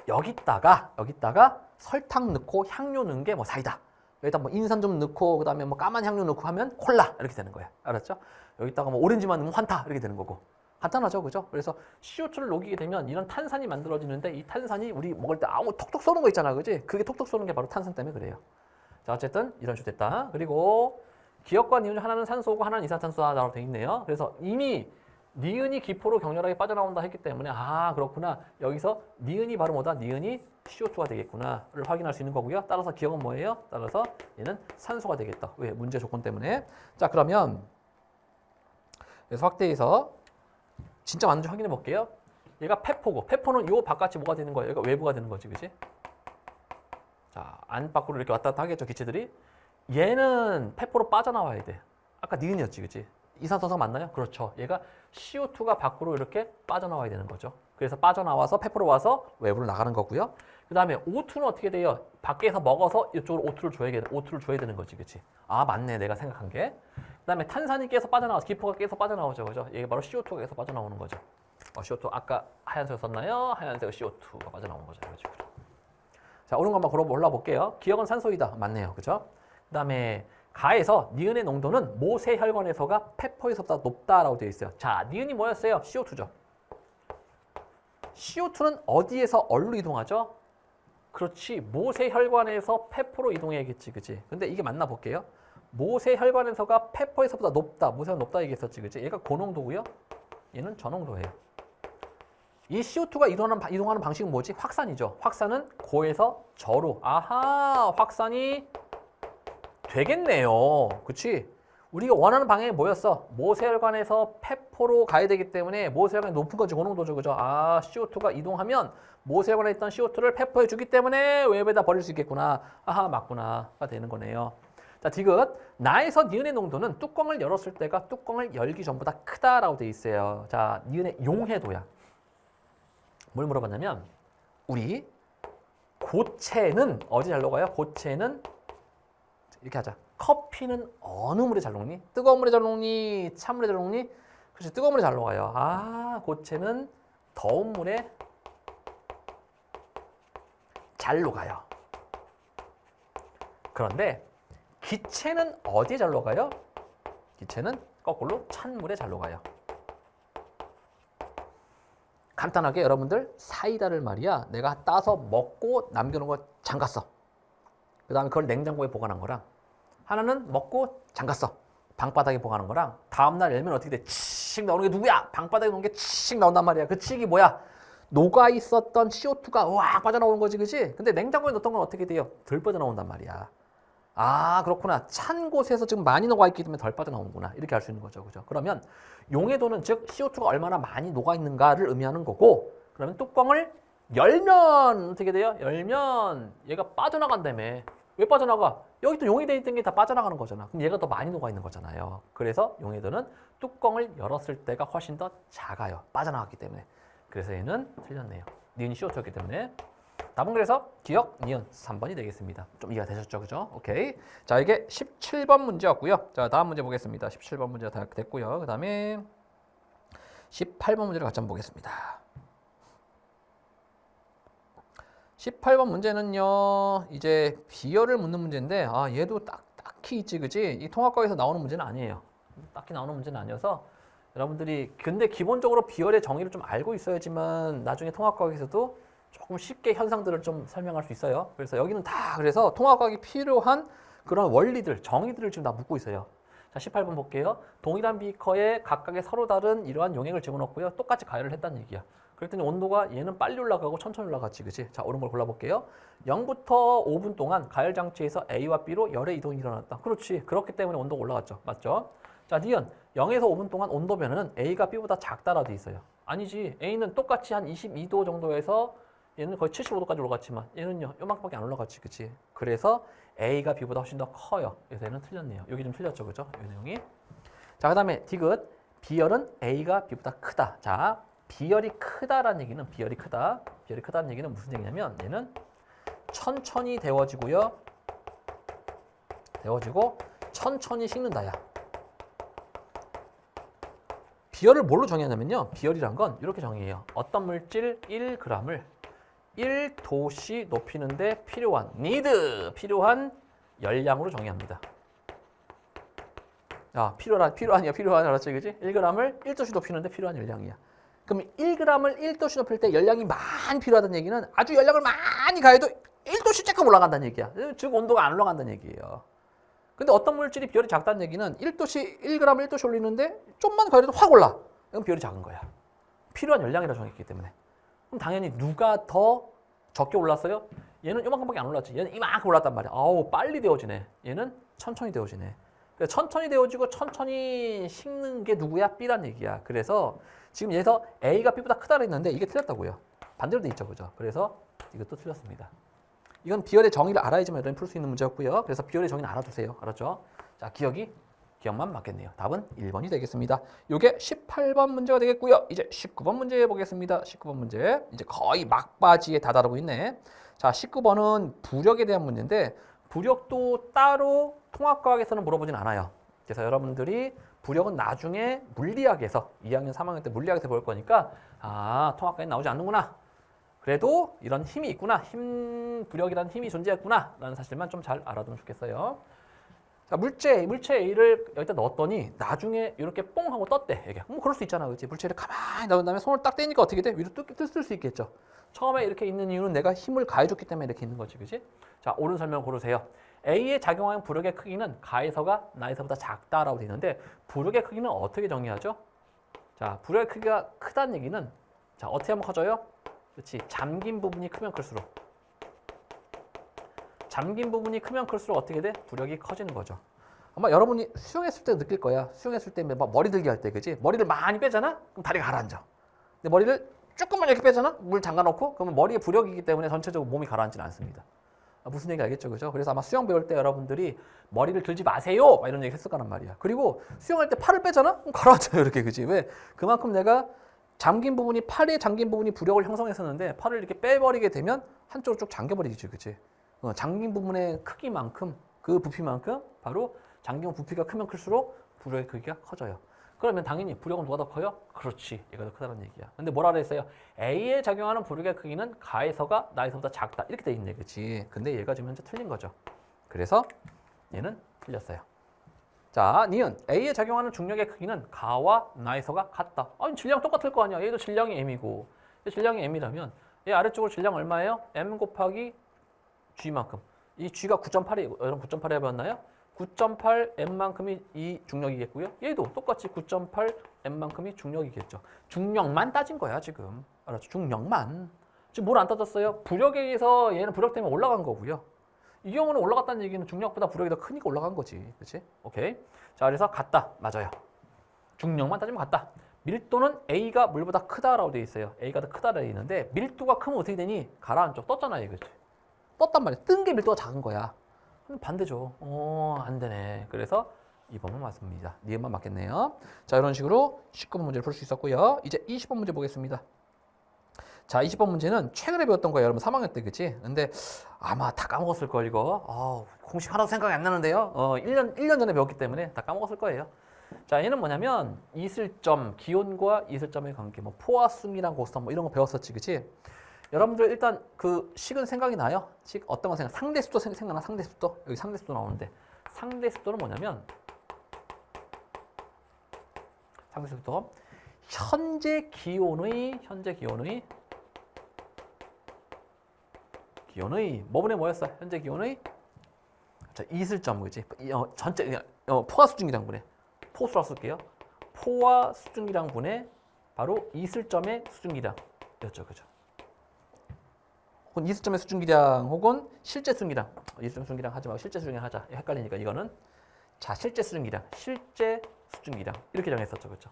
Speaker 1: 여기다가 설탕 넣고 향료 넣은 게 뭐 사이다. 여기다 뭐 인산 좀 넣고 그다음에 뭐 까만 향료 넣고 하면 콜라 이렇게 되는 거야. 알았죠? 여기다가 뭐 오렌지만 넣으면 환타 이렇게 되는 거고. 간단하죠, 그죠? 그래서 CO2를 녹이게 되면 이런 탄산이 만들어지는데 이 탄산이 우리 먹을 때 톡톡 쏘는 거 있잖아, 그지? 그게 톡톡 쏘는 게 바로 탄산 때문에 그래요. 자, 어쨌든 이런 식으로 됐다. 그리고 기억과 니은 중 하나는 산소고 하나는 이산탄소다라고 되어 있네요. 그래서 이미 니은이 기포로 격렬하게 빠져나온다 했기 때문에 아 그렇구나. 여기서 니은이 바로 뭐다? 니은이 CO2가 되겠구나를 확인할 수 있는 거고요. 따라서 기억은 뭐예요? 따라서 얘는 산소가 되겠다. 왜? 문제 조건 때문에. 자 그러면 그래서 확대해서 진짜 맞는지 확인해 볼게요. 얘가 페포고 페포는 요 바깥이 뭐가 되는 거예요? 얘가 외부가 되는 거지, 그지? 자, 안 밖으로 이렇게 왔다 갔다 하겠죠, 기체들이. 얘는 페포로 빠져나와야 돼. 아까 니은이었지, 그지? 이산화탄소가 맞나요? 그렇죠. 얘가 CO2가 밖으로 이렇게 빠져나와야 되는 거죠. 그래서 빠져나와서 페포로 와서 외부로 나가는 거고요. 그 다음에 O2는 어떻게 돼요? 밖에서 먹어서 이쪽으로 O2를 줘야 되는 거지, 그치? 아, 맞네. 내가 생각한 게. 그 다음에 탄산이 깨서 빠져나와서, 기포가 깨서 빠져나오죠, 그죠? 이게 바로 CO2가 깨서 빠져나오는 거죠. CO2, 아까 하얀색 썼나요? 하얀색 CO2가 빠져나오는 거죠, 이런 식으로. 자, 오른 거 한번 골라볼게요. 기억은 산소이다. 맞네요, 그죠? 그 다음에 가에서 니은의 농도는 모세혈관에서가 페포에서보다 높다라고 되어 있어요. 자, 니은이 뭐였어요? CO2죠. CO2는 어디에서 어디로 이동하죠? 그렇지, 모세혈관에서 페포로 이동해야겠지, 그치? 근데 이게 맞나 볼게요. 모세혈관에서가 페포에서보다 높다, 모세혈관 높다 얘기했었지, 그치? 얘가 고농도고요. 얘는 저농도예요. 이 CO2가 이동하는 방식은 뭐지? 확산이죠. 확산은 고에서 저로. 아하, 확산이 되겠네요. 그치? 우리가 원하는 방향이 뭐였어? 모세혈관에서 페포로 가야 되기 때문에 모세혈관이 높은 거지, 고농도죠. 그죠? 아, CO2가 이동하면 모세혈관에 있던 CO2를 페포해 주기 때문에 외부에다 버릴 수 있겠구나. 아하, 맞구나가 되는 거네요. 자, 디귿. 나에서 니은의 농도는 뚜껑을 열었을 때가 뚜껑을 열기 전보다 크다라고 돼 있어요. 자, 니은의 용해도야. 뭘 물어봤냐면 우리 고체는 어디 잘 녹아요? 고체는 이렇게 하자. 커피는 어느 물에 잘 녹니? 뜨거운 물에 잘 녹니? 찬 물에 잘 녹니? 그렇지, 뜨거운 물에 잘 녹아요. 아, 고체는 더운 물에 잘 녹아요. 그런데 기체는 어디에 잘 녹아요? 기체는 거꾸로 찬 물에 잘 녹아요. 간단하게 여러분들 사이다를 말이야 내가 따서 먹고 남겨놓은 거 잠갔어. 그 다음에 그걸 냉장고에 보관한 거랑 하나는 먹고 잠갔어. 방바닥에 보관한 거랑 다음날 열면 어떻게 돼? 칙 나오는 게 누구야? 방바닥에 놓은 게 칙 나온단 말이야. 그 칙이 뭐야? 녹아있었던 CO2가 와 빠져나오는 거지, 그치? 근데 냉장고에 넣었던 건 어떻게 돼요? 덜 빠져나온단 말이야. 아, 그렇구나. 찬 곳에서 지금 많이 녹아있기 때문에 덜 빠져나오는구나. 이렇게 알 수 있는 거죠, 그죠? 그러면 용해도는 즉 CO2가 얼마나 많이 녹아있는가를 의미하는 거고, 그러면 뚜껑을 열면 어떻게 돼요? 열면 얘가 빠져나간다며. 왜 빠져나가? 여기 또 용해돼 있던 게 다 빠져나가는 거잖아. 그럼 얘가 더 많이 녹아있는 거잖아요. 그래서 용해도는 뚜껑을 열었을 때가 훨씬 더 작아요. 빠져나갔기 때문에. 그래서 얘는 틀렸네요. 니은이 CO2였기 때문에. 답은 그래서 기억, 니은 3번이 되겠습니다. 좀 이해가 되셨죠? 그죠? 오케이. 자, 이게 17번 문제였고요. 자, 다음 문제 보겠습니다. 17번 문제가 다 됐고요. 그 다음에 18번 문제를 같이 한번 보겠습니다. 18번 문제는요, 이제 비열을 묻는 문제인데, 아, 얘도 딱히 있지, 그지? 이 통합과에서 나오는 문제는 아니에요. 딱히 나오는 문제는 아니어서, 여러분들이, 근데 기본적으로 비열의 정의를 좀 알고 있어야지만, 나중에 통합과에서도 조금 쉽게 현상들을 좀 설명할 수 있어요. 그래서 여기는 다, 그래서 통합과학이 필요한 그런 원리들, 정의들을 지금 다 묻고 있어요. 자, 18번 볼게요. 동일한 비커에 각각의 서로 다른 이러한 용액을 집어넣고요. 똑같이 가열을 했다는 얘기야. 그랬더니 온도가 얘는 빨리 올라가고 천천히 올라갔지, 그치? 자, 옳은 걸 골라볼게요. 0부터 5분 동안 가열 장치에서 A와 B로 열의 이동이 일어났다. 그렇지. 그렇기 때문에 온도가 올라갔죠. 맞죠? 자, 니은 0에서 5분 동안 온도 변화는 A가 B보다 작다라고 돼 있어요. 아니지. A는 똑같이 한 22도 정도에서 얘는 거의 75도까지 올라갔지만 얘는요, 요만큼밖에 안 올라갔지, 그치? 그래서 A가 B보다 훨씬 더 커요. 그래서 얘는 틀렸네요. 여기 좀 틀렸죠, 그죠? 이 내용이. 자, 그 다음에 디귿. 비열은 A가 B보다 크다. 자, 비열이 크다라는 얘기는 비열이 크다는 얘기는 무슨 얘기냐면 얘는 천천히 데워지고요. 데워지고 천천히 식는다야. 비열을 뭘로 정의하냐면요. 비열이란 건 이렇게 정의해요. 어떤 물질 1g을 1도씨 높이는데 필요한 필요한 열량으로 정의합니다. 아, 필요한이야. 알았지, 그지? 1g을 1도씨 높이는데 필요한 열량이야. 그럼 1g을 1도씨 높일 때 열량이 많이 필요하다는 얘기는 아주 열량을 많이 가해도 1도씨 조금 올라간다는 얘기야. 즉 온도가 안 올라간다는 얘기예요. 근데 어떤 물질이 비열이 작다는 얘기는 1도씨 1g 1도씨 올리는데 좀만 가려도 확 올라. 이건 비열이 작은 거야. 필요한 열량이라 정했기 때문에. 그럼 당연히 누가 더 적게 올랐어요? 얘는 이만큼밖에 안 올랐지. 얘는 이만큼 올랐단 말이야. 아우 빨리 데워지네. 얘는 천천히 데워지네. 그래서 천천히 데워지고 천천히 식는 게 누구야? B란 얘기야. 그래서 지금 여기서 A가 B보다 크다고 했는데 이게 틀렸다고요. 반대로 돼 있죠. 그죠? 그래서 이것도 틀렸습니다. 이건 비열의 정의를 알아야지만 여러분이 풀 수 있는 문제였고요. 그래서 비열의 정의는 알아두세요. 알았죠? 자, 기억만 맞겠네요. 답은 1번이 되겠습니다. 이게 18번 문제가 되겠고요. 이제 19번 문제 보겠습니다. 19번 문제. 이제 거의 막바지에 다다르고 있네. 자, 19번은 부력에 대한 문제인데 부력도 따로 통합과학에서는 물어보진 않아요. 그래서 여러분들이 부력은 나중에 물리학에서 2학년, 3학년 때 물리학에서 볼 거니까 통합과학에 나오지 않는구나. 그래도 이런 힘이 있구나. 부력이라는 힘이 존재했구나. 라는 사실만 좀 잘 알아두면 좋겠어요. 자, 물체 A를 여기다 넣었더니 나중에 이렇게 뽕 하고 떴대. 이게. 그럴 수 있잖아. 그렇지? 물체를 가만히 넣은 다음에 손을 딱 떼니까 어떻게 돼? 위로 뜰 수 있겠죠. 처음에 이렇게 있는 이유는 내가 힘을 가해줬기 때문에 이렇게 있는 거지. 그렇지? 자, 옳은 설명 고르세요. A에 작용하는 부력의 크기는 가에서가 나에서보다 작다라고 되어 있는데 부력의 크기는 어떻게 정의하죠? 자, 부력의 크기가 크다는 얘기는 자, 어떻게 하면 커져요? 그렇지. 잠긴 부분이 크면 클수록. 잠긴 부분이 크면 클수록 어떻게 돼? 부력이 커지는 거죠. 아마 여러분이 수영했을 때 느낄 거야. 수영했을 때 막 머리 들기 할 때, 그지? 머리를 많이 빼잖아? 그럼 다리가 가라앉아. 근데 머리를 조금만 이렇게 빼잖아? 물 잠가놓고? 그러면 머리에 부력이기 때문에 전체적으로 몸이 가라앉지는 않습니다. 무슨 얘기 알겠죠? 그죠? 그래서 아마 수영 배울 때 여러분들이 머리를 들지 마세요! 막 이런 얘기 했을 거란 말이야. 그리고 수영할 때 팔을 빼잖아? 그럼 가라앉아요. 이렇게, 그지? 왜? 그만큼 내가 잠긴 부분이, 팔에 잠긴 부분이 부력을 형성했었는데 팔을 이렇게 빼버리게 되면 한쪽으로 쭉 잠겨버리지, 그치? 잠긴 부분의 크기만큼, 그 부피만큼 바로 잠긴 부피가 크면 클수록 부력의 크기가 커져요. 그러면 당연히 부력은 누가 더 커요? 그렇지, 얘가 더 크다는 얘기야. 근데 뭐라 그랬어요? A에 작용하는 부력의 크기는 가에서가 나에서보다 작다. 이렇게 돼 있네, 그치? 근데 얘가 지금 현재 틀린 거죠. 그래서 얘는 틀렸어요. 자, 니은 A에 작용하는 중력의 크기는 가와 나에서가 같다. 아니, 질량 똑같을 거 아니야. 얘도 질량이 M이고. 질량이 M이라면 얘 아래쪽으로 질량 얼마예요? M 곱하기 G만큼. 이 G가 9.8이, 여러분 9.8 해봤나요? 9.8 M만큼이 이 중력이겠고요. 얘도 똑같이 9.8 M만큼이 중력이겠죠. 중력만 따진 거야, 지금. 알았죠? 중력만. 지금 뭘 안 따졌어요? 부력에 의해서 얘는 부력 때문에 올라간 거고요. 이 경우는 올라갔다는 얘기는 중력보다 부력이 더 크니까 올라간 거지. 그렇지? 오케이. 자, 그래서 같다. 맞아요. 중력만 따지면 같다. 밀도는 A가 물보다 크다라고 되어 있어요. A가 더 크다라고 되어 있는데 밀도가 크면 어떻게 되니? 가라앉죠. 떴잖아, 이거지. 떴단 말이야. 뜬 게 밀도가 작은 거야. 그럼 반대죠. 안 되네. 그래서 2번만 맞습니다. 니은만 맞겠네요. 자, 이런 식으로 19번 문제를 풀 수 있었고요. 이제 20번 문제 보겠습니다. 자, 20번 문제는 최근에 배웠던 거예요. 여러분 3학년 때, 그치? 근데 아마 다 까먹었을걸, 이거. 공식 하나도 생각이 안 나는데요. 1년 전에 배웠기 때문에 다 까먹었을 거예요. 자, 얘는 뭐냐면 이슬점, 기온과 이슬점의 관계, 뭐 포화순이랑 고스톱 뭐 이런 거 배웠었지, 그치? 여러분들 일단 그 식은 생각이 나요? 식 어떤 거 생각? 상대습도 생각나? 상대습도? 여기 상대습도 나오는데 상대습도는 뭐냐면 상대습도 현재 기온의 뭐분의 뭐였어? 현재 기온의 자, 이슬점, 그지? 전체 포화 수증기량 분의 포수라 쓸게요. 포화 수증기량 분의 바로 이슬점의 수증기량였죠, 그죠? 혹은 이슬점의 수증기량 혹은 실제 수증기량. 이슬점 수증기량 하지 말고 실제 수증기량 하자. 헷갈리니까 이거는 자, 실제 수증기량 이렇게 정했었죠, 그렇죠?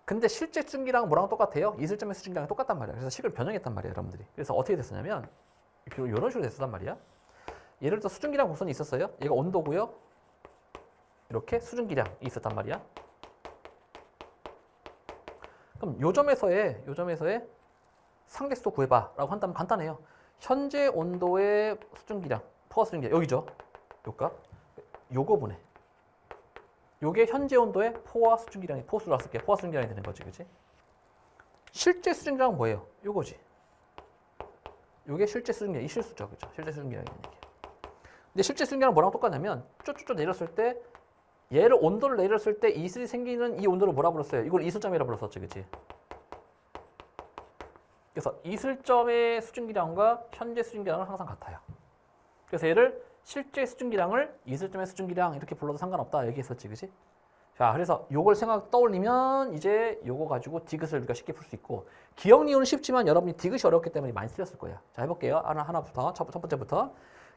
Speaker 1: 근데 실제 수증기량은 뭐랑 똑같아요? 이슬점의 수증기량이 똑같단 말이야. 그래서 식을 변형했단 말이에요, 여러분들이. 그래서 어떻게 됐었냐면 이런 식으로 됐었단 말이야. 예를 들어 수증기량 곡선이 있었어요. 얘가 온도고요. 이렇게 수증기량이 있었단 말이야. 그럼 요 점에서의 상대수도 구해봐라고 한다면 간단해요. 현재 온도의 수증기량, 포화 수증기량 여기죠. 요거 분해. 요게 현재 온도의 포화 수증기량이 포수로 쓸게. 포화 수증기량이 되는 거지, 그렇지? 실제 수증기량은 뭐예요? 요거지. 요게 실제 수증기량, 이 실수죠, 그렇죠? 실제 수증기량이라는 얘기. 근데 실제 수증기량은 뭐랑 똑같냐면 쭉쭉쭉 내렸을 때 얘를 온도를 내렸을 때 이슬이 생기는 이 온도를 뭐라 불렀어요? 이걸 이슬점이라 불렀었지, 그렇지? 그래서 이슬점의 수증기량과 현재 수증기량은 항상 같아요. 그래서 얘를 실제 수증기량을 이슬점의 수증기량 이렇게 불러도 상관없다 얘기했었지, 그지? 자, 그래서 요걸 떠올리면 이제 요거 가지고 디귿을 우리가 쉽게 풀 수 있고, 기억 리을은 쉽지만 여러분이 디귿이 어렵기 때문에 많이 쓰였을 거예요. 자, 해볼게요. 하나부터 첫 번째부터.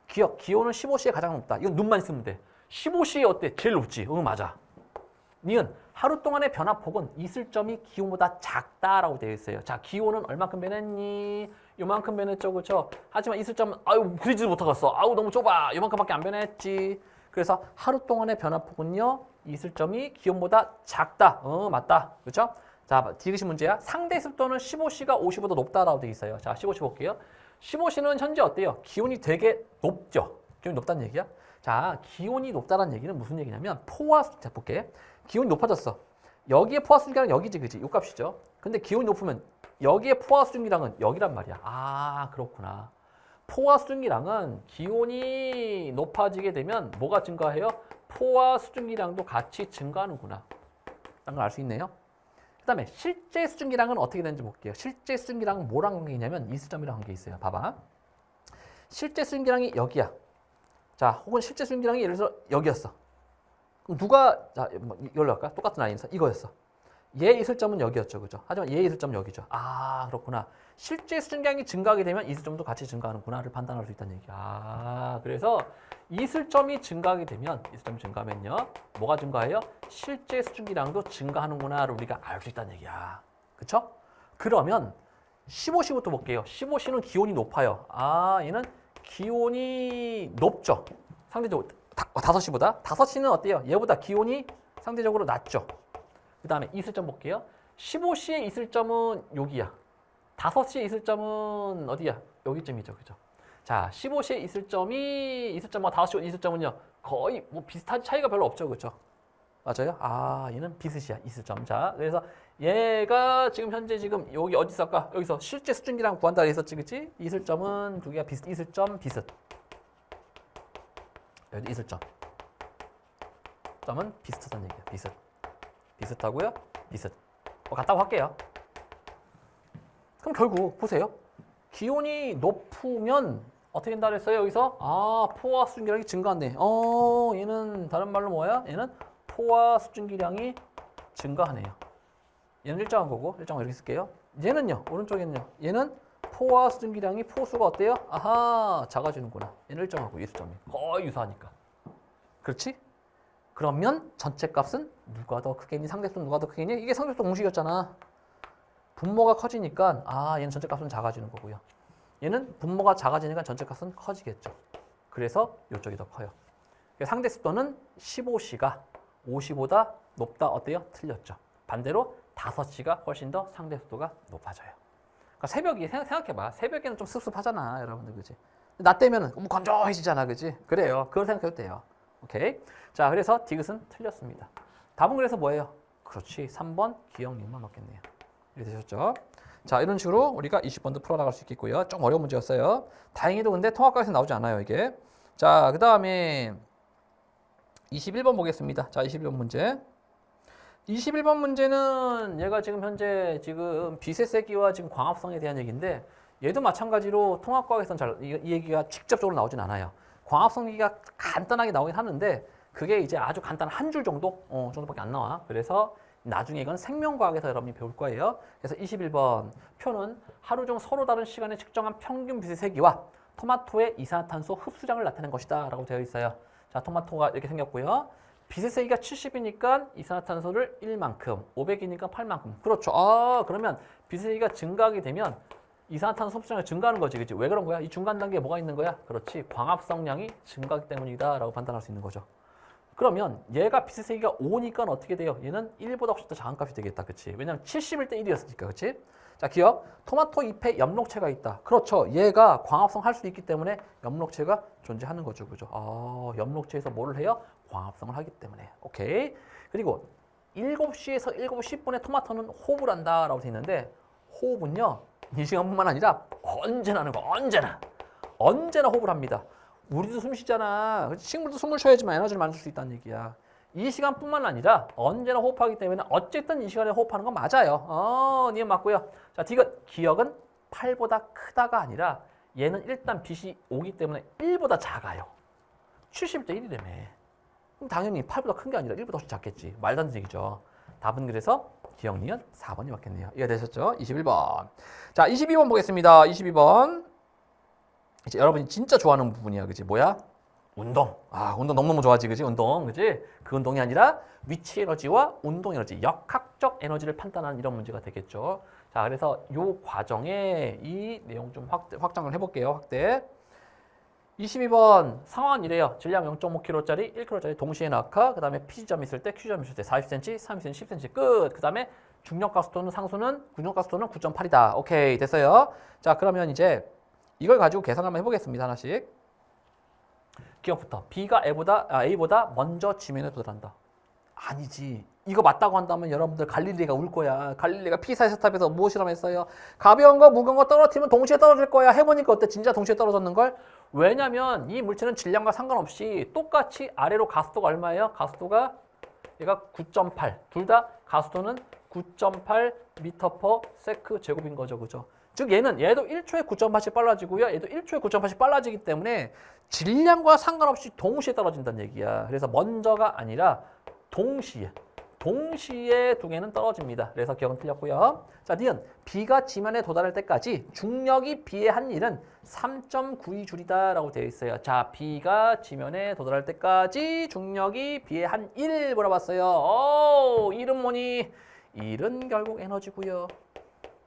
Speaker 1: 기온은 15C에 가장 높다. 이건 눈만 있으면 돼. 15C 어때? 제일 높지. 응, 맞아. 니은 하루 동안의 변화폭은 이슬점이 기온보다 작다라고 되어 있어요. 자, 기온은 얼마큼 변했니? 요만큼 변했죠, 그렇죠? 하지만 이슬점은 아유 그리지도 못하겠어. 아우 너무 좁아. 요만큼밖에 안 변했지. 그래서 하루 동안의 변화폭은요, 이슬점이 기온보다 작다. 맞다. 그렇죠? 자, 디귿이 문제야. 상대 습도는 15C가 50보다 높다라고 되어 있어요. 자, 15C 볼게요. 15C는 현재 어때요? 기온이 되게 높죠. 기온이 높다는 얘기야. 자, 기온이 높다는 얘기는 무슨 얘기냐면 자, 볼게. 기온이 높아졌어. 여기에 포화 수증기량은 여기지, 그지? 요 값이죠. 근데 기온이 높으면 여기에 포화 수증기량은 여기란 말이야. 아, 그렇구나. 포화 수증기량은 기온이 높아지게 되면 뭐가 증가해요? 포화 수증기량도 같이 증가하는구나. 라는 걸 알 수 있네요. 그 다음에 실제 수증기량은 어떻게 되는지 볼게요. 실제 수증기량은 뭐랑 관계있냐면 이슬점이랑 관계 있어요. 봐봐. 실제 수증기량이 여기야. 자, 혹은 실제 수증기량이 예를 들어 여기였어. 그럼 누가, 자, 이걸로 할까? 똑같은 라인에서 이거였어. 얘 이슬점은 여기였죠, 그죠? 하지만 얘 이슬점은 여기죠. 아, 그렇구나. 실제 수증기량이 증가하게 되면 이슬점도 같이 증가하는구나를 판단할 수 있다는 얘기야. 아, 그래서 이슬점이 증가하게 되면, 이슬점이 증가하면요, 뭐가 증가해요? 실제 수증기량도 증가하는구나를 우리가 알 수 있다는 얘기야. 그쵸? 그러면 15C부터 볼게요. 15C는 기온이 높아요. 아, 얘는 기온이 높죠. 상대적으로 5C보다. 5C는 어때요? 얘보다 기온이 상대적으로 낮죠. 그 다음에 이슬점 볼게요. 15C의 이슬점은 여기야. 5C의 이슬점은 어디야? 여기쯤이죠. 그죠? 자, 15C의 이슬점과 5C 이슬점은요, 거의 뭐 비슷한 차이가 별로 없죠. 그죠? 맞아요? 아, 얘는 비슷이야. 이슬점. 자, 그래서 얘가 지금 현재 지금 여기 어디서 할까? 여기서 실제 수증기량 구한다 했었지, 그치? 이슬점은 두 개가 비슷, 이슬점, 비슷. 여기 이슬점. 점은 비슷하다는 얘기야. 비슷. 비슷하고요. 비슷. 같다고 할게요. 그럼 결국 보세요. 기온이 높으면 어떻게 된다 그랬어요? 여기서 아, 포화 수증기량이 증가한대. 얘는 다른 말로 뭐야? 얘는 포화 수증기량이 증가하네요. 얘는 일정한 거고, 일정한 거 이렇게 쓸게요. 얘는요, 오른쪽에는요. 얘는 포화 수증기량이 포수가 어때요? 아하, 작아지는구나. 얘는 일정하고 이수점이 거의 유사하니까. 그렇지? 그러면 전체 값은 누가 더 크겠니? 상대수는 누가 더 크겠니? 이게 상대수 공식이었잖아. 분모가 커지니까 아, 얘는 전체 값은 작아지는 거고요. 얘는 분모가 작아지니까 전체 값은 커지겠죠. 그래서 이쪽이 더 커요. 상대 습도는 15C가 50보다 높다. 어때요? 틀렸죠. 반대로 5C가 훨씬 더 상대 습도가 높아져요. 그러니까 새벽이 생각해봐. 새벽에는 좀 습습하잖아, 여러분들, 그지? 낮 되면은 건조해지잖아, 그지? 그래요. 그걸 생각해도 돼요. 오케이. 자, 그래서 디귿은 틀렸습니다. 답은 그래서 뭐예요? 그렇지. 3번 기억력만 맞겠네요. 이렇게 되셨죠? 자, 이런 식으로 우리가 20번도 풀어나갈 수 있겠고요. 좀 어려운 문제였어요. 다행히도 근데 통합과에서 나오지 않아요, 이게. 자, 그 다음에 21번 보겠습니다. 자, 21번 문제. 21번 문제는 얘가 지금 현재 지금 빛의 세기와 지금 광합성에 대한 얘기인데, 얘도 마찬가지로 통합과학에서는 이 얘기가 직접적으로 나오진 않아요. 광합성 얘기가 간단하게 나오긴 하는데 그게 이제 아주 간단한 한 줄 정도 정도밖에 안 나와. 그래서 나중에 이건 생명과학에서 여러분이 배울 거예요. 그래서 21번 표는 하루 중 서로 다른 시간에 측정한 평균 빛의 세기와 토마토의 이산화탄소 흡수량을 나타낸 것이다 라고 되어 있어요. 자, 토마토가 이렇게 생겼고요. 빛의 세기가 70이니까 이산화탄소를 1만큼, 500이니까 8만큼. 그렇죠. 아, 그러면 빛의 세기가 증가하게 되면 이산화탄소 흡수량이 증가하는 거지, 그치? 왜 그런 거야? 이 중간 단계에 뭐가 있는 거야? 그렇지. 광합성량이 증가하기 때문이다 라고 판단할 수 있는 거죠. 그러면 얘가 빛의 세기가 5니까 어떻게 돼요? 얘는 1보다 훨씬 더 작은 값이 되겠다, 그치? 왜냐면 70일 때 1이었으니까, 그치? 자, 기억. 토마토 잎에 엽록체가 있다. 그렇죠. 얘가 광합성 할 수 있기 때문에 엽록체가 존재하는 거죠, 그죠? 아, 엽록체에서 뭐를 해요? 광합성을 하기 때문에. 오케이. 그리고 7시에서 7시 10분에 토마토는 호흡을 한다라고 되어 있는데, 호흡은요, 이 시간뿐만 아니라 언제나 하는 거, 언제나 호흡을 합니다. 우리도 숨 쉬잖아. 식물도 숨을 쉬어야지만 에너지를 만들 수 있다는 얘기야. 이 시간뿐만 아니라 언제나 호흡하기 때문에 어쨌든 이 시간에 호흡하는 건 맞아요. 니은 맞고요. 자, 디귿, 기억은 8보다 크다가 아니라 얘는 일단 빛이 오기 때문에 1보다 작아요. 70대 1이라며. 그럼 당연히 8보다 큰 게 아니라 1보다 훨씬 작겠지. 말도 안 되는 얘기죠. 답은 그래서 기억, 니은 4번이 맞겠네요. 이해가 되셨죠? 21번. 자, 22번 보겠습니다. 22번. 이제 여러분이 진짜 좋아하는 부분이야. 그지? 뭐야? 운동. 아, 운동 너무너무 좋아하지. 그지? 운동. 그지? 그 운동이 아니라 위치 에너지와 운동 에너지, 역학적 에너지를 판단하는 이런 문제가 되겠죠. 자, 그래서 요 과정에 이 내용 좀 확장을 해볼게요. 확대. 22번 상황은 이래요. 질량 0.5kg짜리, 1kg짜리 동시에 낙하, 그 다음에 P지점 있을 때, Q지점 있을 때 40cm, 30cm, 10cm 끝. 그 다음에 중력 가속도는 상수는, 군력 가속도는 9.8이다. 오케이, 됐어요. 자, 그러면 이제 이걸 가지고 계산 한번 해보겠습니다. 하나씩. 기억부터. B가 A보다 먼저 지면에 도달한다. 아니지. 이거 맞다고 한다면 여러분들 갈릴리가 울 거야. 갈릴리가 피사에서 탑에서 무엇 실험했어요? 가벼운 거 무거운 거 떨어뜨리면 동시에 떨어질 거야. 해보니까 어때? 진짜 동시에 떨어졌는걸? 왜냐면 이 물체는 질량과 상관없이 똑같이 아래로 가속도가 얼마예요? 가속도가 얘가 9.8. 둘 다 가속도는 9.8 m/s 제곱인 거죠. 그죠? 즉 얘도 1초에 9.8씩 빨라지고요. 얘도 1초에 9.8씩 빨라지기 때문에 질량과 상관없이 동시에 떨어진다는 얘기야. 그래서 먼저가 아니라 동시에 두 개는 떨어집니다. 그래서 기억은 틀렸고요. 자, 니은 B가 지면에 도달할 때까지 중력이 B의 한 일은 3.92줄이다 라고 되어 있어요. 자, B가 지면에 도달할 때까지 중력이 B의 한 일 물어봤어요. 일은 뭐니? 일은 결국 에너지고요.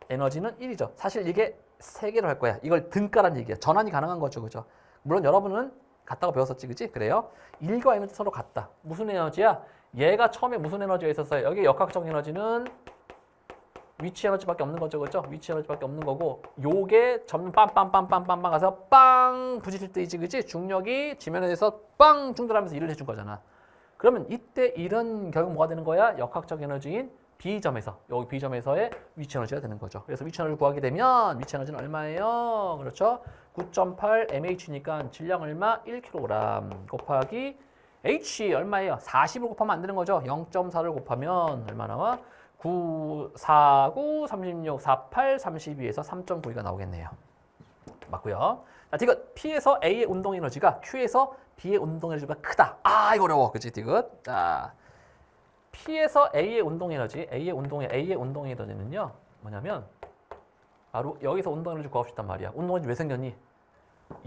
Speaker 1: 에너지는 1이죠. 사실 이게 3개로 할 거야. 이걸 등가란 얘기야. 전환이 가능한 거죠. 그죠? 물론 여러분은 같다고 배웠었지. 그지? 그래요. 1과 에너지 서로 같다. 무슨 에너지야? 얘가 처음에 무슨 에너지가 있었어요? 여기 역학적 에너지는 위치 에너지밖에 없는 거죠. 그죠? 위치 에너지밖에 없는 거고 요게 점점 빰빰빰빰빰빰 가서 빵 부딪힐 때이지. 그지? 중력이 지면에 대해서 빵 충돌하면서 일을 해준 거잖아. 그러면 이때 일은 결국 뭐가 되는 거야? 역학적 에너지인 B점에서, 여기 B점에서의 위치 에너지가 되는 거죠. 그래서 위치 에너지를 구하게 되면 위치 에너지는 얼마예요? 그렇죠? 9.8 mH니까 질량 얼마? 1kg 곱하기 H 얼마예요? 40을 곱하면 안 되는 거죠. 0.4를 곱하면 얼마 나와? 9, 4, 9, 36, 48, 32에서 3.92가 나오겠네요. 맞고요. 자, 디귿. P에서 A의 운동 에너지가 Q에서 B의 운동 에너지보다 크다. 아, 이거 어려워. 그치, 디귿? 자, P에서 A의 운동 에너지, A의 운동 에너지는요, 뭐냐면, 바로 여기서 운동 에너지 구합시단 말이야. 운동 에너지 왜 생겼니?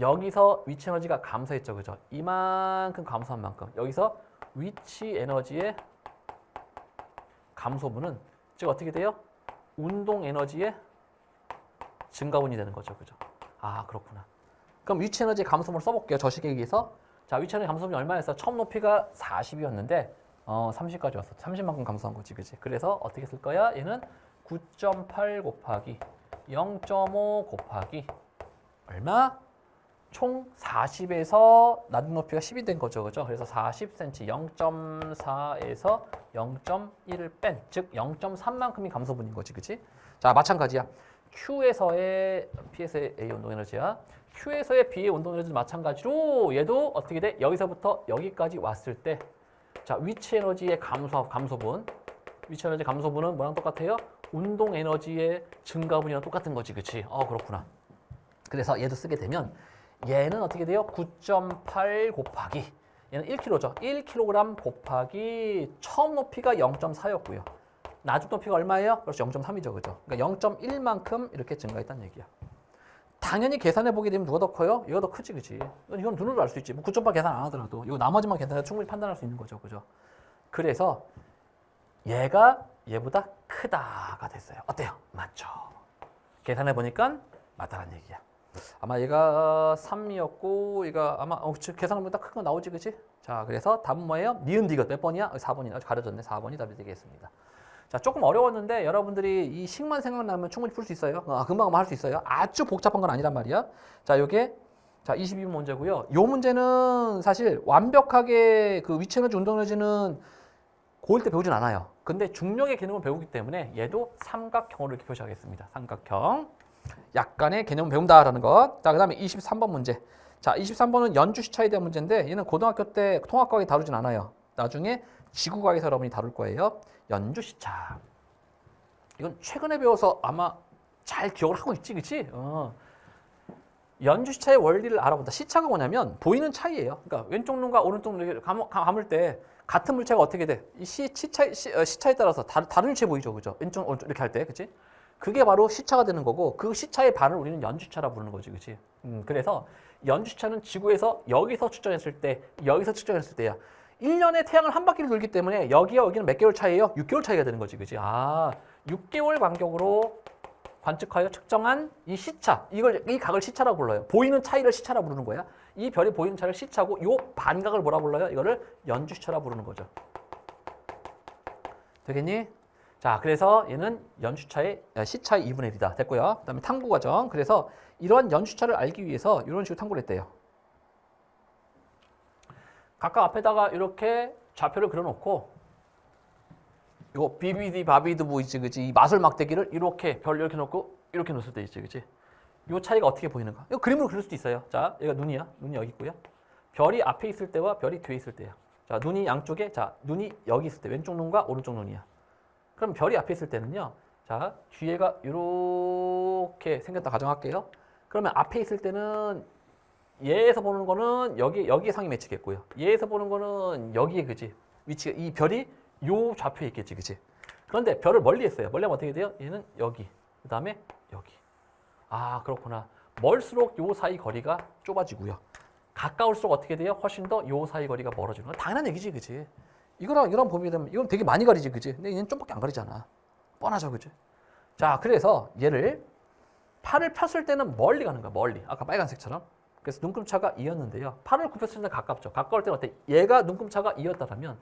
Speaker 1: 여기서 위치 에너지가 감소했죠. 그죠? 이만큼 감소한 만큼. 여기서 위치 에너지의 감소분은, 즉 어떻게 돼요? 운동 에너지의 증가분이 되는 거죠. 그죠? 아, 그렇구나. 그럼 위치 에너지 감소분을 써볼게요. 저식에 의해서. 자, 위치 에너지 감소분이 얼마였어? 처음 높이가 40이었는데, 30까지 왔어. 30만큼 감소한 거지. 그지? 그래서 어떻게 쓸 거야? 얘는 9.8 곱하기 0.5 곱하기 얼마? 총 40에서 낮은 높이가 10이 된 거죠. 그죠? 그래서 40cm 0.4에서 0.1을 뺀, 즉 0.3만큼이 감소분인 거지. 그치? 자, 마찬가지야. Q에서의 P에서의 A 운동 에너지야. Q에서의 B의 운동 에너지도 마찬가지로 얘도 어떻게 돼? 여기서부터 여기까지 왔을 때 자, 위치 에너지의 감소분. 위치 에너지 감소분은 뭐랑 똑같아요? 운동 에너지의 증가분이랑 똑같은 거지. 그치? 그렇구나. 그래서 얘도 쓰게 되면 얘는 어떻게 돼요? 9.8 곱하기 얘는 1kg죠. 1kg 곱하기 처음 높이가 0.4였고요. 나중 높이가 얼마예요? 그렇죠. 0.3이죠. 그죠? 그러니까 0.1만큼 이렇게 증가했다는 얘기야. 당연히 계산해 보게 되면 누가 더 커요? 얘가 더 크지. 그치? 이건 눈으로 알 수 있지. 뭐 9.8 계산 안 하더라도 이거 나머지만 계산해서 충분히 판단할 수 있는 거죠. 그죠? 그래서 얘가 얘보다 크다가 됐어요. 어때요? 맞죠? 계산해 보니까 맞다는 얘기야. 아마 얘가 3이었고 얘가 아마 계산하면 딱 큰 거 나오지. 그치? 자, 그래서 답은 뭐예요? 니은 디귿 몇 번이야? 4번이 아주 가려졌네. 4번이 답이 되겠습니다. 자, 조금 어려웠는데 여러분들이 이 식만 생각나면 충분히 풀 수 있어요. 금방 할 수 있어요. 아주 복잡한 건 아니란 말이야. 자, 요게 자 22번 문제고요. 요 문제는 사실 완벽하게 그 위치 에너지 운동 에너지는 고1 때 배우진 않아요. 근데 중력의 개념을 배우기 때문에 얘도 삼각형으로 이렇게 표시하겠습니다. 삼각형. 약간의 개념을 배운다라는 것. 자, 그 다음에 23번 문제. 자, 23번은 연주시차에 대한 문제인데 얘는 고등학교 때 통합과학이 다루진 않아요. 나중에 지구과학에서 여러분이 다룰 거예요. 연주시차. 이건 최근에 배워서 아마 잘 기억을 하고 있지, 그치? 연주시차의 원리를 알아본다. 시차가 뭐냐면 보이는 차이예요. 그러니까 왼쪽 눈과 오른쪽 눈을 감을 때 같은 물체가 어떻게 돼? 이 시차에 따라서 다른 일체 보이죠, 그죠? 왼쪽, 오른쪽 이렇게 할 때, 그치? 그게 바로 시차가 되는 거고 그 시차의 반을 우리는 연주시차라 부르는 거지, 그치? 그래서 연주시차는 지구에서 여기서 측정했을 때, 여기서 측정했을 때야. 1년에 태양을 한 바퀴를 돌기 때문에 여기와 여기는 몇 개월 차이예요? 6개월 차이가 되는 거지, 그치? 6개월 간격으로 관측하여 측정한 이 시차, 이 각을 시차라고 불러요. 보이는 차이를 시차라 부르는 거야. 이 별이 보이는 차이를 시차고 이 반각을 뭐라 불러요? 이거를 연주시차라 부르는 거죠. 되겠니? 자, 그래서 얘는 연주차의 시차의 2분의 1이다. 됐고요. 그다음에 탐구 과정. 그래서 이러한 연주차를 알기 위해서 이런 식으로 탐구를 했대요. 각각 앞에다가 이렇게 좌표를 그려놓고 이거 비비디 바비드 보이지, 그지? 이 마술 막대기를 이렇게 별 이렇게 놓고 이렇게 놓을 때 있지, 그지? 이 차이가 어떻게 보이는가? 이거 그림으로 그릴 수도 있어요. 자, 얘가 눈이야. 눈이 여기 있고요. 별이 앞에 있을 때와 별이 뒤에 있을 때야. 자, 눈이 양쪽에, 자, 눈이 여기 있을 때 왼쪽 눈과 오른쪽 눈이야. 그럼 별이 앞에 있을 때는요. 자, 뒤에가 이렇게 생겼다 가정할게요. 그러면 앞에 있을 때는 얘에서 보는 거는 여기에 상이 맺히겠고요. 얘에서 보는 거는 여기에, 그지? 위치가 이 별이 요 좌표에 있겠지, 그치? 그런데 별을 멀리 했어요. 멀리 하면 어떻게 돼요? 얘는 여기, 그 다음에 여기. 그렇구나. 멀수록 요 사이 거리가 좁아지고요. 가까울수록 어떻게 돼요? 훨씬 더 요 사이 거리가 멀어지는 건 당연한 얘기지, 그치? 이거랑 보게 되면 이건 되게 많이 가리지, 그치? 근데 얘는 좀밖에 안 가리잖아. 뻔하죠, 그치? 자, 그래서 얘를 팔을 폈을 때는 멀리 가는 거야, 멀리. 아까 빨간색처럼. 그래서 눈금차가 2였는데요. 팔을 굽혔을 때는 가깝죠. 가까울 때는 어때? 얘가 눈금차가 2였다면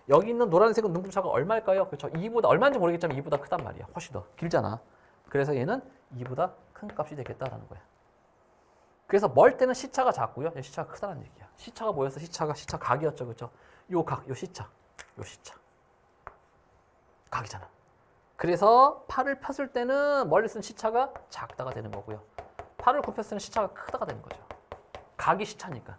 Speaker 1: 여기 있는 노란색은 눈금차가 얼마일까요? 그렇죠. 2보다 얼마인지 모르겠지만 2보다 크단 말이야. 훨씬 더 길잖아. 그래서 얘는 2보다 큰 값이 되겠다라는 거야. 그래서 멀 때는 시차가 작고요. 시차가 크다는 얘기야. 시차가 뭐였어? 시차 각이었죠. 그렇죠? 요 각, 요 시차. 각이잖아. 그래서 팔을 폈을 때는 멀리 쓴 시차가 작다가 되는 거고요. 팔을 굽혔을 때는 시차가 크다가 되는 거죠. 각이 시차니까.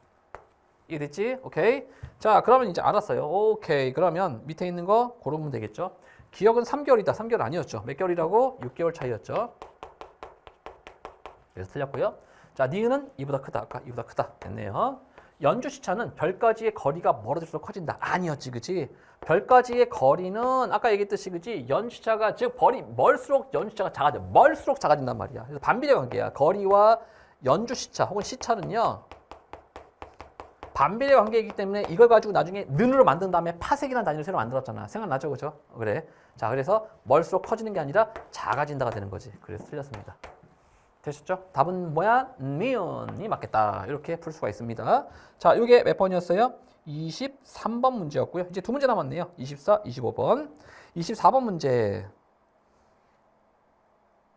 Speaker 1: 이해됐지? 오케이. 자, 그러면 이제 알았어요. 오케이. 그러면 밑에 있는 거 고르면 되겠죠. 기억은 3개월이다. 3개월 아니었죠. 몇 개월이라고? 6개월 차이였죠. 그래서 틀렸고요. 자, 니은은 이보다 크다. 아까 이보다 크다. 됐네요. 연주 시차는 별까지의 거리가 멀어질수록 커진다. 아니었지, 그치? 별까지의 거리는 아까 얘기했듯이, 그치? 연시차가 즉 벌이 멀수록 연시차가 작아져. 멀수록 작아진단 말이야. 그래서 반비례 관계야. 거리와 연주 시차 혹은 시차는요. 반비례 관계이기 때문에 이걸 가지고 나중에 는으로 만든 다음에 파색이라는 단위를 새로 만들었잖아. 생각나죠, 그죠? 그래. 자, 그래서 멀수록 커지는 게 아니라 작아진다가 되는 거지. 그래서 틀렸습니다. 되셨죠? 답은 뭐야? 니은이 맞겠다. 이렇게 풀 수가 있습니다. 자, 이게 몇 번이었어요? 23번 문제였고요. 이제 두 문제 남았네요. 24, 25번. 24번 문제.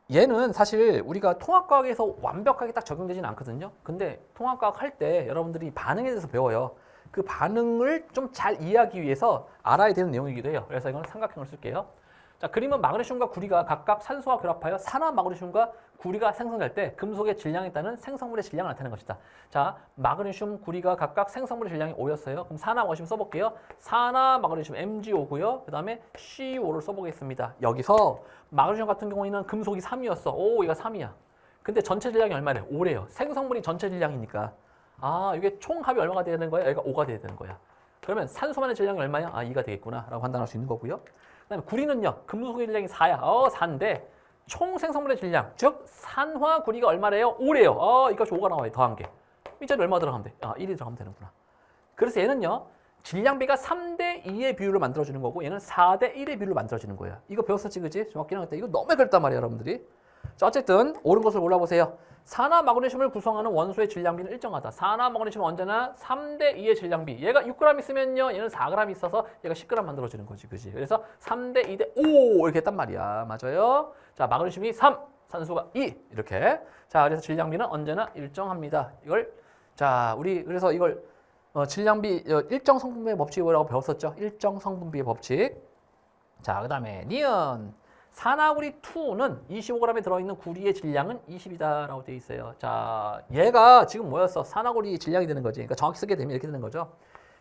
Speaker 1: 얘는 사실 우리가 통합과학에서 완벽하게 딱 적용되지는 않거든요. 근데 통합과학 할 때 여러분들이 반응에 대해서 배워요. 그 반응을 좀 잘 이해하기 위해서 알아야 되는 내용이기도 해요. 그래서 이건 삼각형을 쓸게요. 자, 그림은 마그네슘과 구리가 각각 산소와 결합하여 산화 마그네슘과 구리가 생성될 때 금속의 질량에 따른 생성물의 질량을 나타내는 것이다. 자, 마그네슘, 구리가 각각 생성물의 질량이 5였어요. 그럼 산화 마그네슘 써볼게요. 산화 마그네슘 MgO고요. 그 다음에 CO를 써보겠습니다. 여기서 마그네슘 같은 경우에는 금속이 3이었어. 오, 얘가 3이야. 근데 전체 질량이 얼마래? 5래요. 생성물이 전체 질량이니까. 이게 총 합이 얼마가 돼야 되는 거야? 여기가 5가 돼야 되는 거야. 그러면 산소만의 질량이 얼마야? 2가 되겠구나 라고 판단할 수 있는 거고요. 그다음에 구리는요. 금속의 질량이 4야. 4인데 총 생성물의 질량, 즉 산화 구리가 얼마래요? 5래요. 이것이 5가 나와요. 더한 게. 밑자리 얼마 들어가면 돼? 1이 들어가면 되는구나. 그래서 얘는요. 질량비가 3대 2의 비율을 만들어주는 거고 얘는 4대 1의 비율을 만들어주는 거예요. 이거 배웠었지, 그지? 중학교 1학년 때. 이거 너무 헷갈렸단 말이에요, 여러분들이. 자, 어쨌든 옳은 것을 골라보세요. 산화 마그네슘을 구성하는 원소의 질량비는 일정하다. 산화 마그네슘은 언제나 3대 2의 질량비. 얘가 6g 있으면요. 얘는 4g 있어서 얘가 10g 만들어지는 거지. 그지? 그래서 3대 2대 5 이렇게 했단 말이야. 맞아요? 자, 마그네슘이 3, 산소가 2 이렇게. 자, 그래서 질량비는 언제나 일정합니다. 이걸 자, 우리 그래서 이걸 질량비 일정 성분비의 법칙이라고 배웠었죠. 일정 성분비의 법칙. 자, 그다음에 니은 산화구리 2는 25g에 들어있는 구리의 질량은 20이다라고 되어 있어요. 자, 얘가 지금 뭐였어? 산화구리 질량이 되는 거지. 그러니까 정확히 쓰게 되면 이렇게 되는 거죠.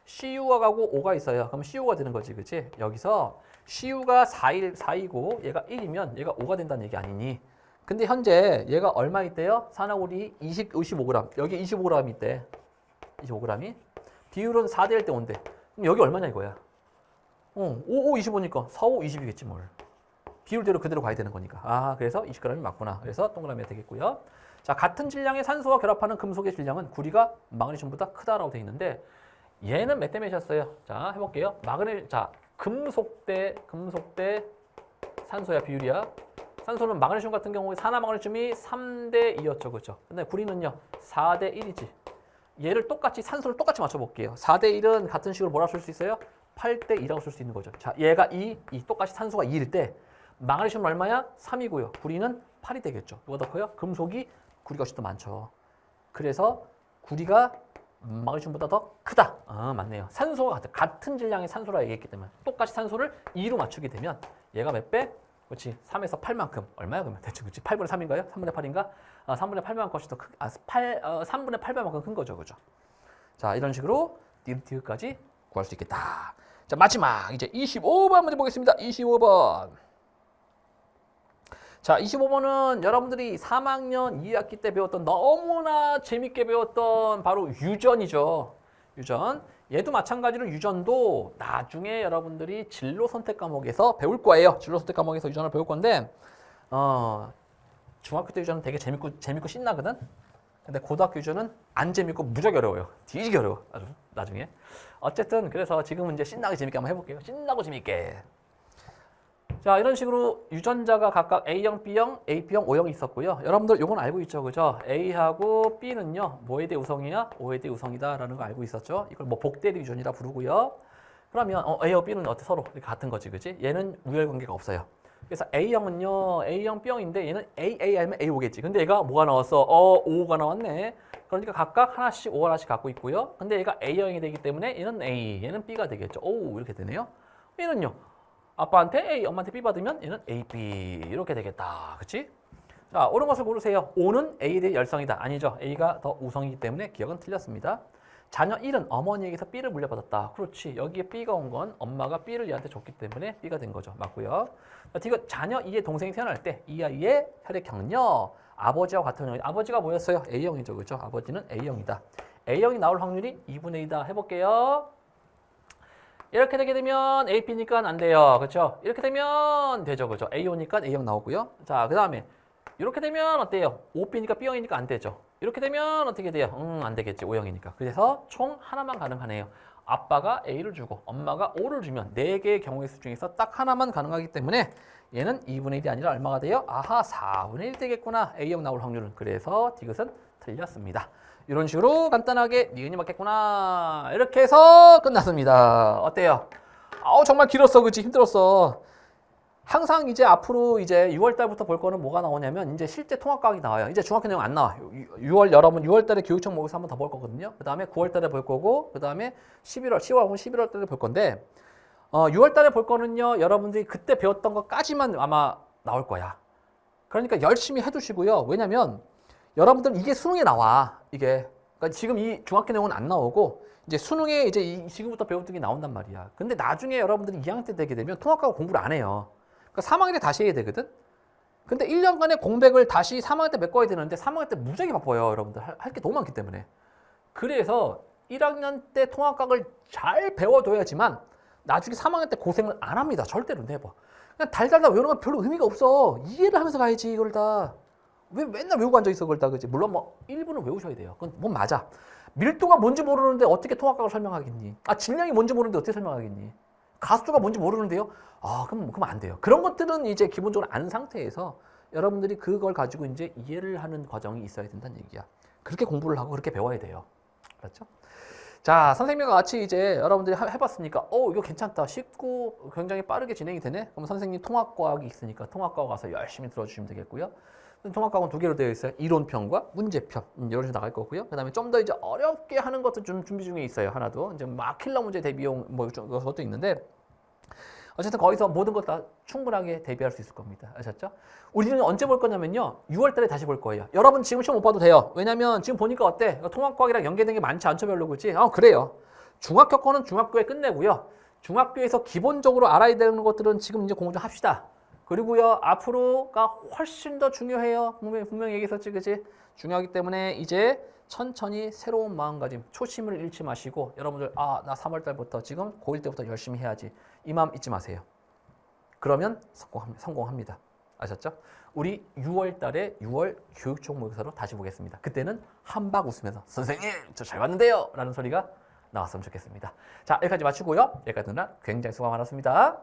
Speaker 1: CU가 가고 5가 있어요. 그럼 CU가 되는 거지, 그렇지? 여기서 CU가 4이고 얘가 1이면 얘가 5가 된다는 얘기 아니니? 근데 현재 얘가 얼마 있대요? 산화구리 25g. 여기 25g 있대. 25g이. 비율은 4대 1대 5인데. 그럼 여기 얼마냐 이거야? 5, 25니까 4, 5, 20이겠지 뭘. 비율대로 그대로 가야 되는 거니까. 아, 그래서 20g이 맞구나. 그래서 동그라미가 되겠고요. 자, 같은 질량의 산소와 결합하는 금속의 질량은 구리가 마그네슘보다 크다라고 되어 있는데 얘는 몇 대 몇이었어요? 자, 해볼게요. 자, 금속 대 산소야, 비율이야. 산소는 마그네슘 같은 경우에 산화 마그네슘이 3대 2였죠. 그렇죠? 근데 구리는요. 4대 1이지. 얘를 똑같이 산소를 똑같이 맞춰 볼게요. 4대 1은 같은 식으로 뭐라고 쓸 수 있어요? 8대 2라고 쓸 수 있는 거죠. 자, 얘가 2 똑같이 산소가 2일 때 마그네슘은 얼마야? 3이고요. 구리는 8이 되겠죠. 누가 더 커요? 금속이 구리가 훨씬 더 많죠. 그래서 구리가 마그네슘보다 더 크다. 아, 맞네요. 산소가 같은 질량의 산소라 얘기했기 때문에 똑같이 산소를 2로 맞추게 되면 얘가 몇 배? 그렇지. 3에서 8만큼. 얼마야 그러면? 대충 그렇지. 8분의 3인가요? 3분의 8인가? 3분의 8만큼 훨씬 더 큰, 3분의 8만큼 큰 거죠. 그죠? 자, 이런 식으로 디귿까지 구할 수 있겠다. 자, 마지막 이제 25번 문제 보겠습니다. 25번. 자, 25번은 여러분들이 3학년 2학기 때 배웠던 너무나 재밌게 배웠던 바로 유전이죠. 유전. 얘도 마찬가지로 유전도 나중에 여러분들이 진로 선택 과목에서 배울 거예요. 진로 선택 과목에서 유전을 배울 건데 중학교 때 유전은 되게 재밌고 신나거든. 근데 고등학교 유전은 안 재밌고 무지하게 어려워요. 뒤지게 어려워. 아주 나중에. 어쨌든 그래서 지금은 이제 신나게 재밌게 한번 해볼게요. 신나고 재밌게. 자, 이런 식으로 유전자가 각각 A형, B형, AP 형, O형이 있었고요. 여러분들 요건 알고 있죠, 그죠? A하고 B는요, 뭐에 대해 우성이야? O에 대해 우성이다라는 거 알고 있었죠? 이걸 뭐 복대리 유전이라 부르고요. 그러면 A하고 B는 어때? 서로 같은 거지, 그지? 얘는 우열 관계가 없어요. 그래서 A형은요, A형, B형인데 얘는 AA 아니면 A5겠지. 근데 얘가 뭐가 나왔어? O가 나왔네. 그러니까 각각 하나씩 O 하나씩 갖고 있고요. 근데 얘가 A형이 되기 때문에 얘는 A, 얘는 B가 되겠죠. O 이렇게 되네요. 얘는요. 아빠한테 A, 엄마한테 B 받으면 얘는 A, B 이렇게 되겠다. 그치? 자, 옳은 것을 고르세요. O는 A에 대해 열성이다. 아니죠. A가 더 우성이기 때문에 기억은 틀렸습니다. 자녀 1은 어머니에게서 B를 물려받았다. 그렇지. 여기에 B가 온 건 엄마가 B를 얘한테 줬기 때문에 B가 된 거죠. 맞고요. 디귿 자녀 2의 동생이 태어날 때 이 아이의 혈액형요. 아버지와 같은 형이. 아버지가 뭐였어요? A형이죠. 그렇죠? 아버지는 A형이다. A형이 나올 확률이 2분의 2다. 해볼게요. 이렇게 되게 되면 AP니까 안 돼요. 그렇죠? 이렇게 되면 되죠. 그죠? A5니까 A형 나오고요. 자, 그 다음에 이렇게 되면 어때요? OP니까 B형이니까 안 되죠. 이렇게 되면 어떻게 돼요? 안 되겠지. O형이니까. 그래서 총 하나만 가능하네요. 아빠가 A를 주고 엄마가 O를 주면 4개의 경우의 수 중에서 딱 하나만 가능하기 때문에 얘는 2분의 1이 아니라 얼마가 돼요? 아하, 4분의 1 되겠구나. A형 나올 확률은. 그래서 디귿은 틀렸습니다. 이런 식으로 간단하게 니은이 맞겠구나. 이렇게 해서 끝났습니다. 어때요? 정말 길었어. 그치? 힘들었어. 항상 이제 앞으로 이제 6월 달부터 볼 거는 뭐가 나오냐면 이제 실제 통합과학이 나와요. 이제 중학교 내용 안 나와. 여러분 6월 달에 교육청 모의고사 한번 더 볼 거거든요. 그 다음에 9월 달에 볼 거고, 그 다음에 10월 혹은 11월 달에 볼 건데, 6월 달에 볼 거는요, 여러분들이 그때 배웠던 것까지만 아마 나올 거야. 그러니까 열심히 해두시고요. 왜냐면 여러분들은 이게 수능에 나와. 이게. 그러니까 지금 이 중학교 내용은 안 나오고, 이제 수능에 이제 지금부터 배웠던 게 나온단 말이야. 근데 나중에 여러분들이 2학년 때 되게 되면 통합과학 공부를 안 해요. 그러니까 3학년 때 다시 해야 되거든? 근데 1년간의 공백을 다시 3학년 때 메꿔야 되는데 3학년 때 무지하게 바빠요, 여러분들. 할 게 너무 많기 때문에. 그래서 1학년 때 통합과학을 잘 배워둬야지만 나중에 3학년 때 고생을 안 합니다. 절대로 내봐. 그냥 달달달 외우는 건 별로 의미가 없어. 이해를 하면서 가야지, 이걸 다. 왜 맨날 외우고 앉아있어, 그걸 다, 그지? 물론 뭐, 1부는 외우셔야 돼요. 그건 뭐 맞아. 밀도가 뭔지 모르는데 어떻게 통합과학을 설명하겠니? 질량이 뭔지 모르는데 어떻게 설명하겠니? 가수가 뭔지 모르는데요? 그럼 안 돼요. 그런 것들은 이제 기본적으로 안 상태에서 여러분들이 그걸 가지고 이제 이해를 하는 과정이 있어야 된다는 얘기야. 그렇게 공부를 하고 그렇게 배워야 돼요. 그렇죠? 자, 선생님과 같이 이제 여러분들이 해봤으니까, 이거 괜찮다. 쉽고 굉장히 빠르게 진행이 되네? 그럼 선생님 통합과학이 있으니까 통합과학 와서 열심히 들어주시면 되겠고요. 통합과학은 2개로 되어 있어요. 이론편과 문제편. 이런 식으로 나갈 거고요. 그 다음에 좀 더 이제 어렵게 하는 것도 좀 준비 중에 있어요. 하나도. 이제 막 킬러 문제 대비용 뭐 그것도 있는데, 어쨌든 거기서 모든 것 다 충분하게 대비할 수 있을 겁니다. 아셨죠? 우리는 언제 볼 거냐면요. 6월 달에 다시 볼 거예요. 여러분 지금 시험 못 봐도 돼요. 왜냐면 지금 보니까 어때? 통합과학이랑 연계된 게 많지 않죠, 별로. 그렇지? 그래요. 중학교 거는 중학교에 끝내고요. 중학교에서 기본적으로 알아야 되는 것들은 지금 이제 공부 좀 합시다. 그리고요, 앞으로가 훨씬 더 중요해요. 분명히 얘기했었지, 그지? 중요하기 때문에 이제 천천히 새로운 마음가짐, 초심을 잃지 마시고 여러분들 나 3월 달부터 지금 고1 때부터 열심히 해야지. 이 마음 잊지 마세요. 그러면 성공합니다. 아셨죠? 우리 6월 달에 6월 교육총 모의고사로 다시 보겠습니다. 그때는 한박 웃으면서 선생님 저 잘 봤는데요 라는 소리가 나왔으면 좋겠습니다. 자, 여기까지 마치고요. 여기까지 누나 굉장히 수고 많았습니다.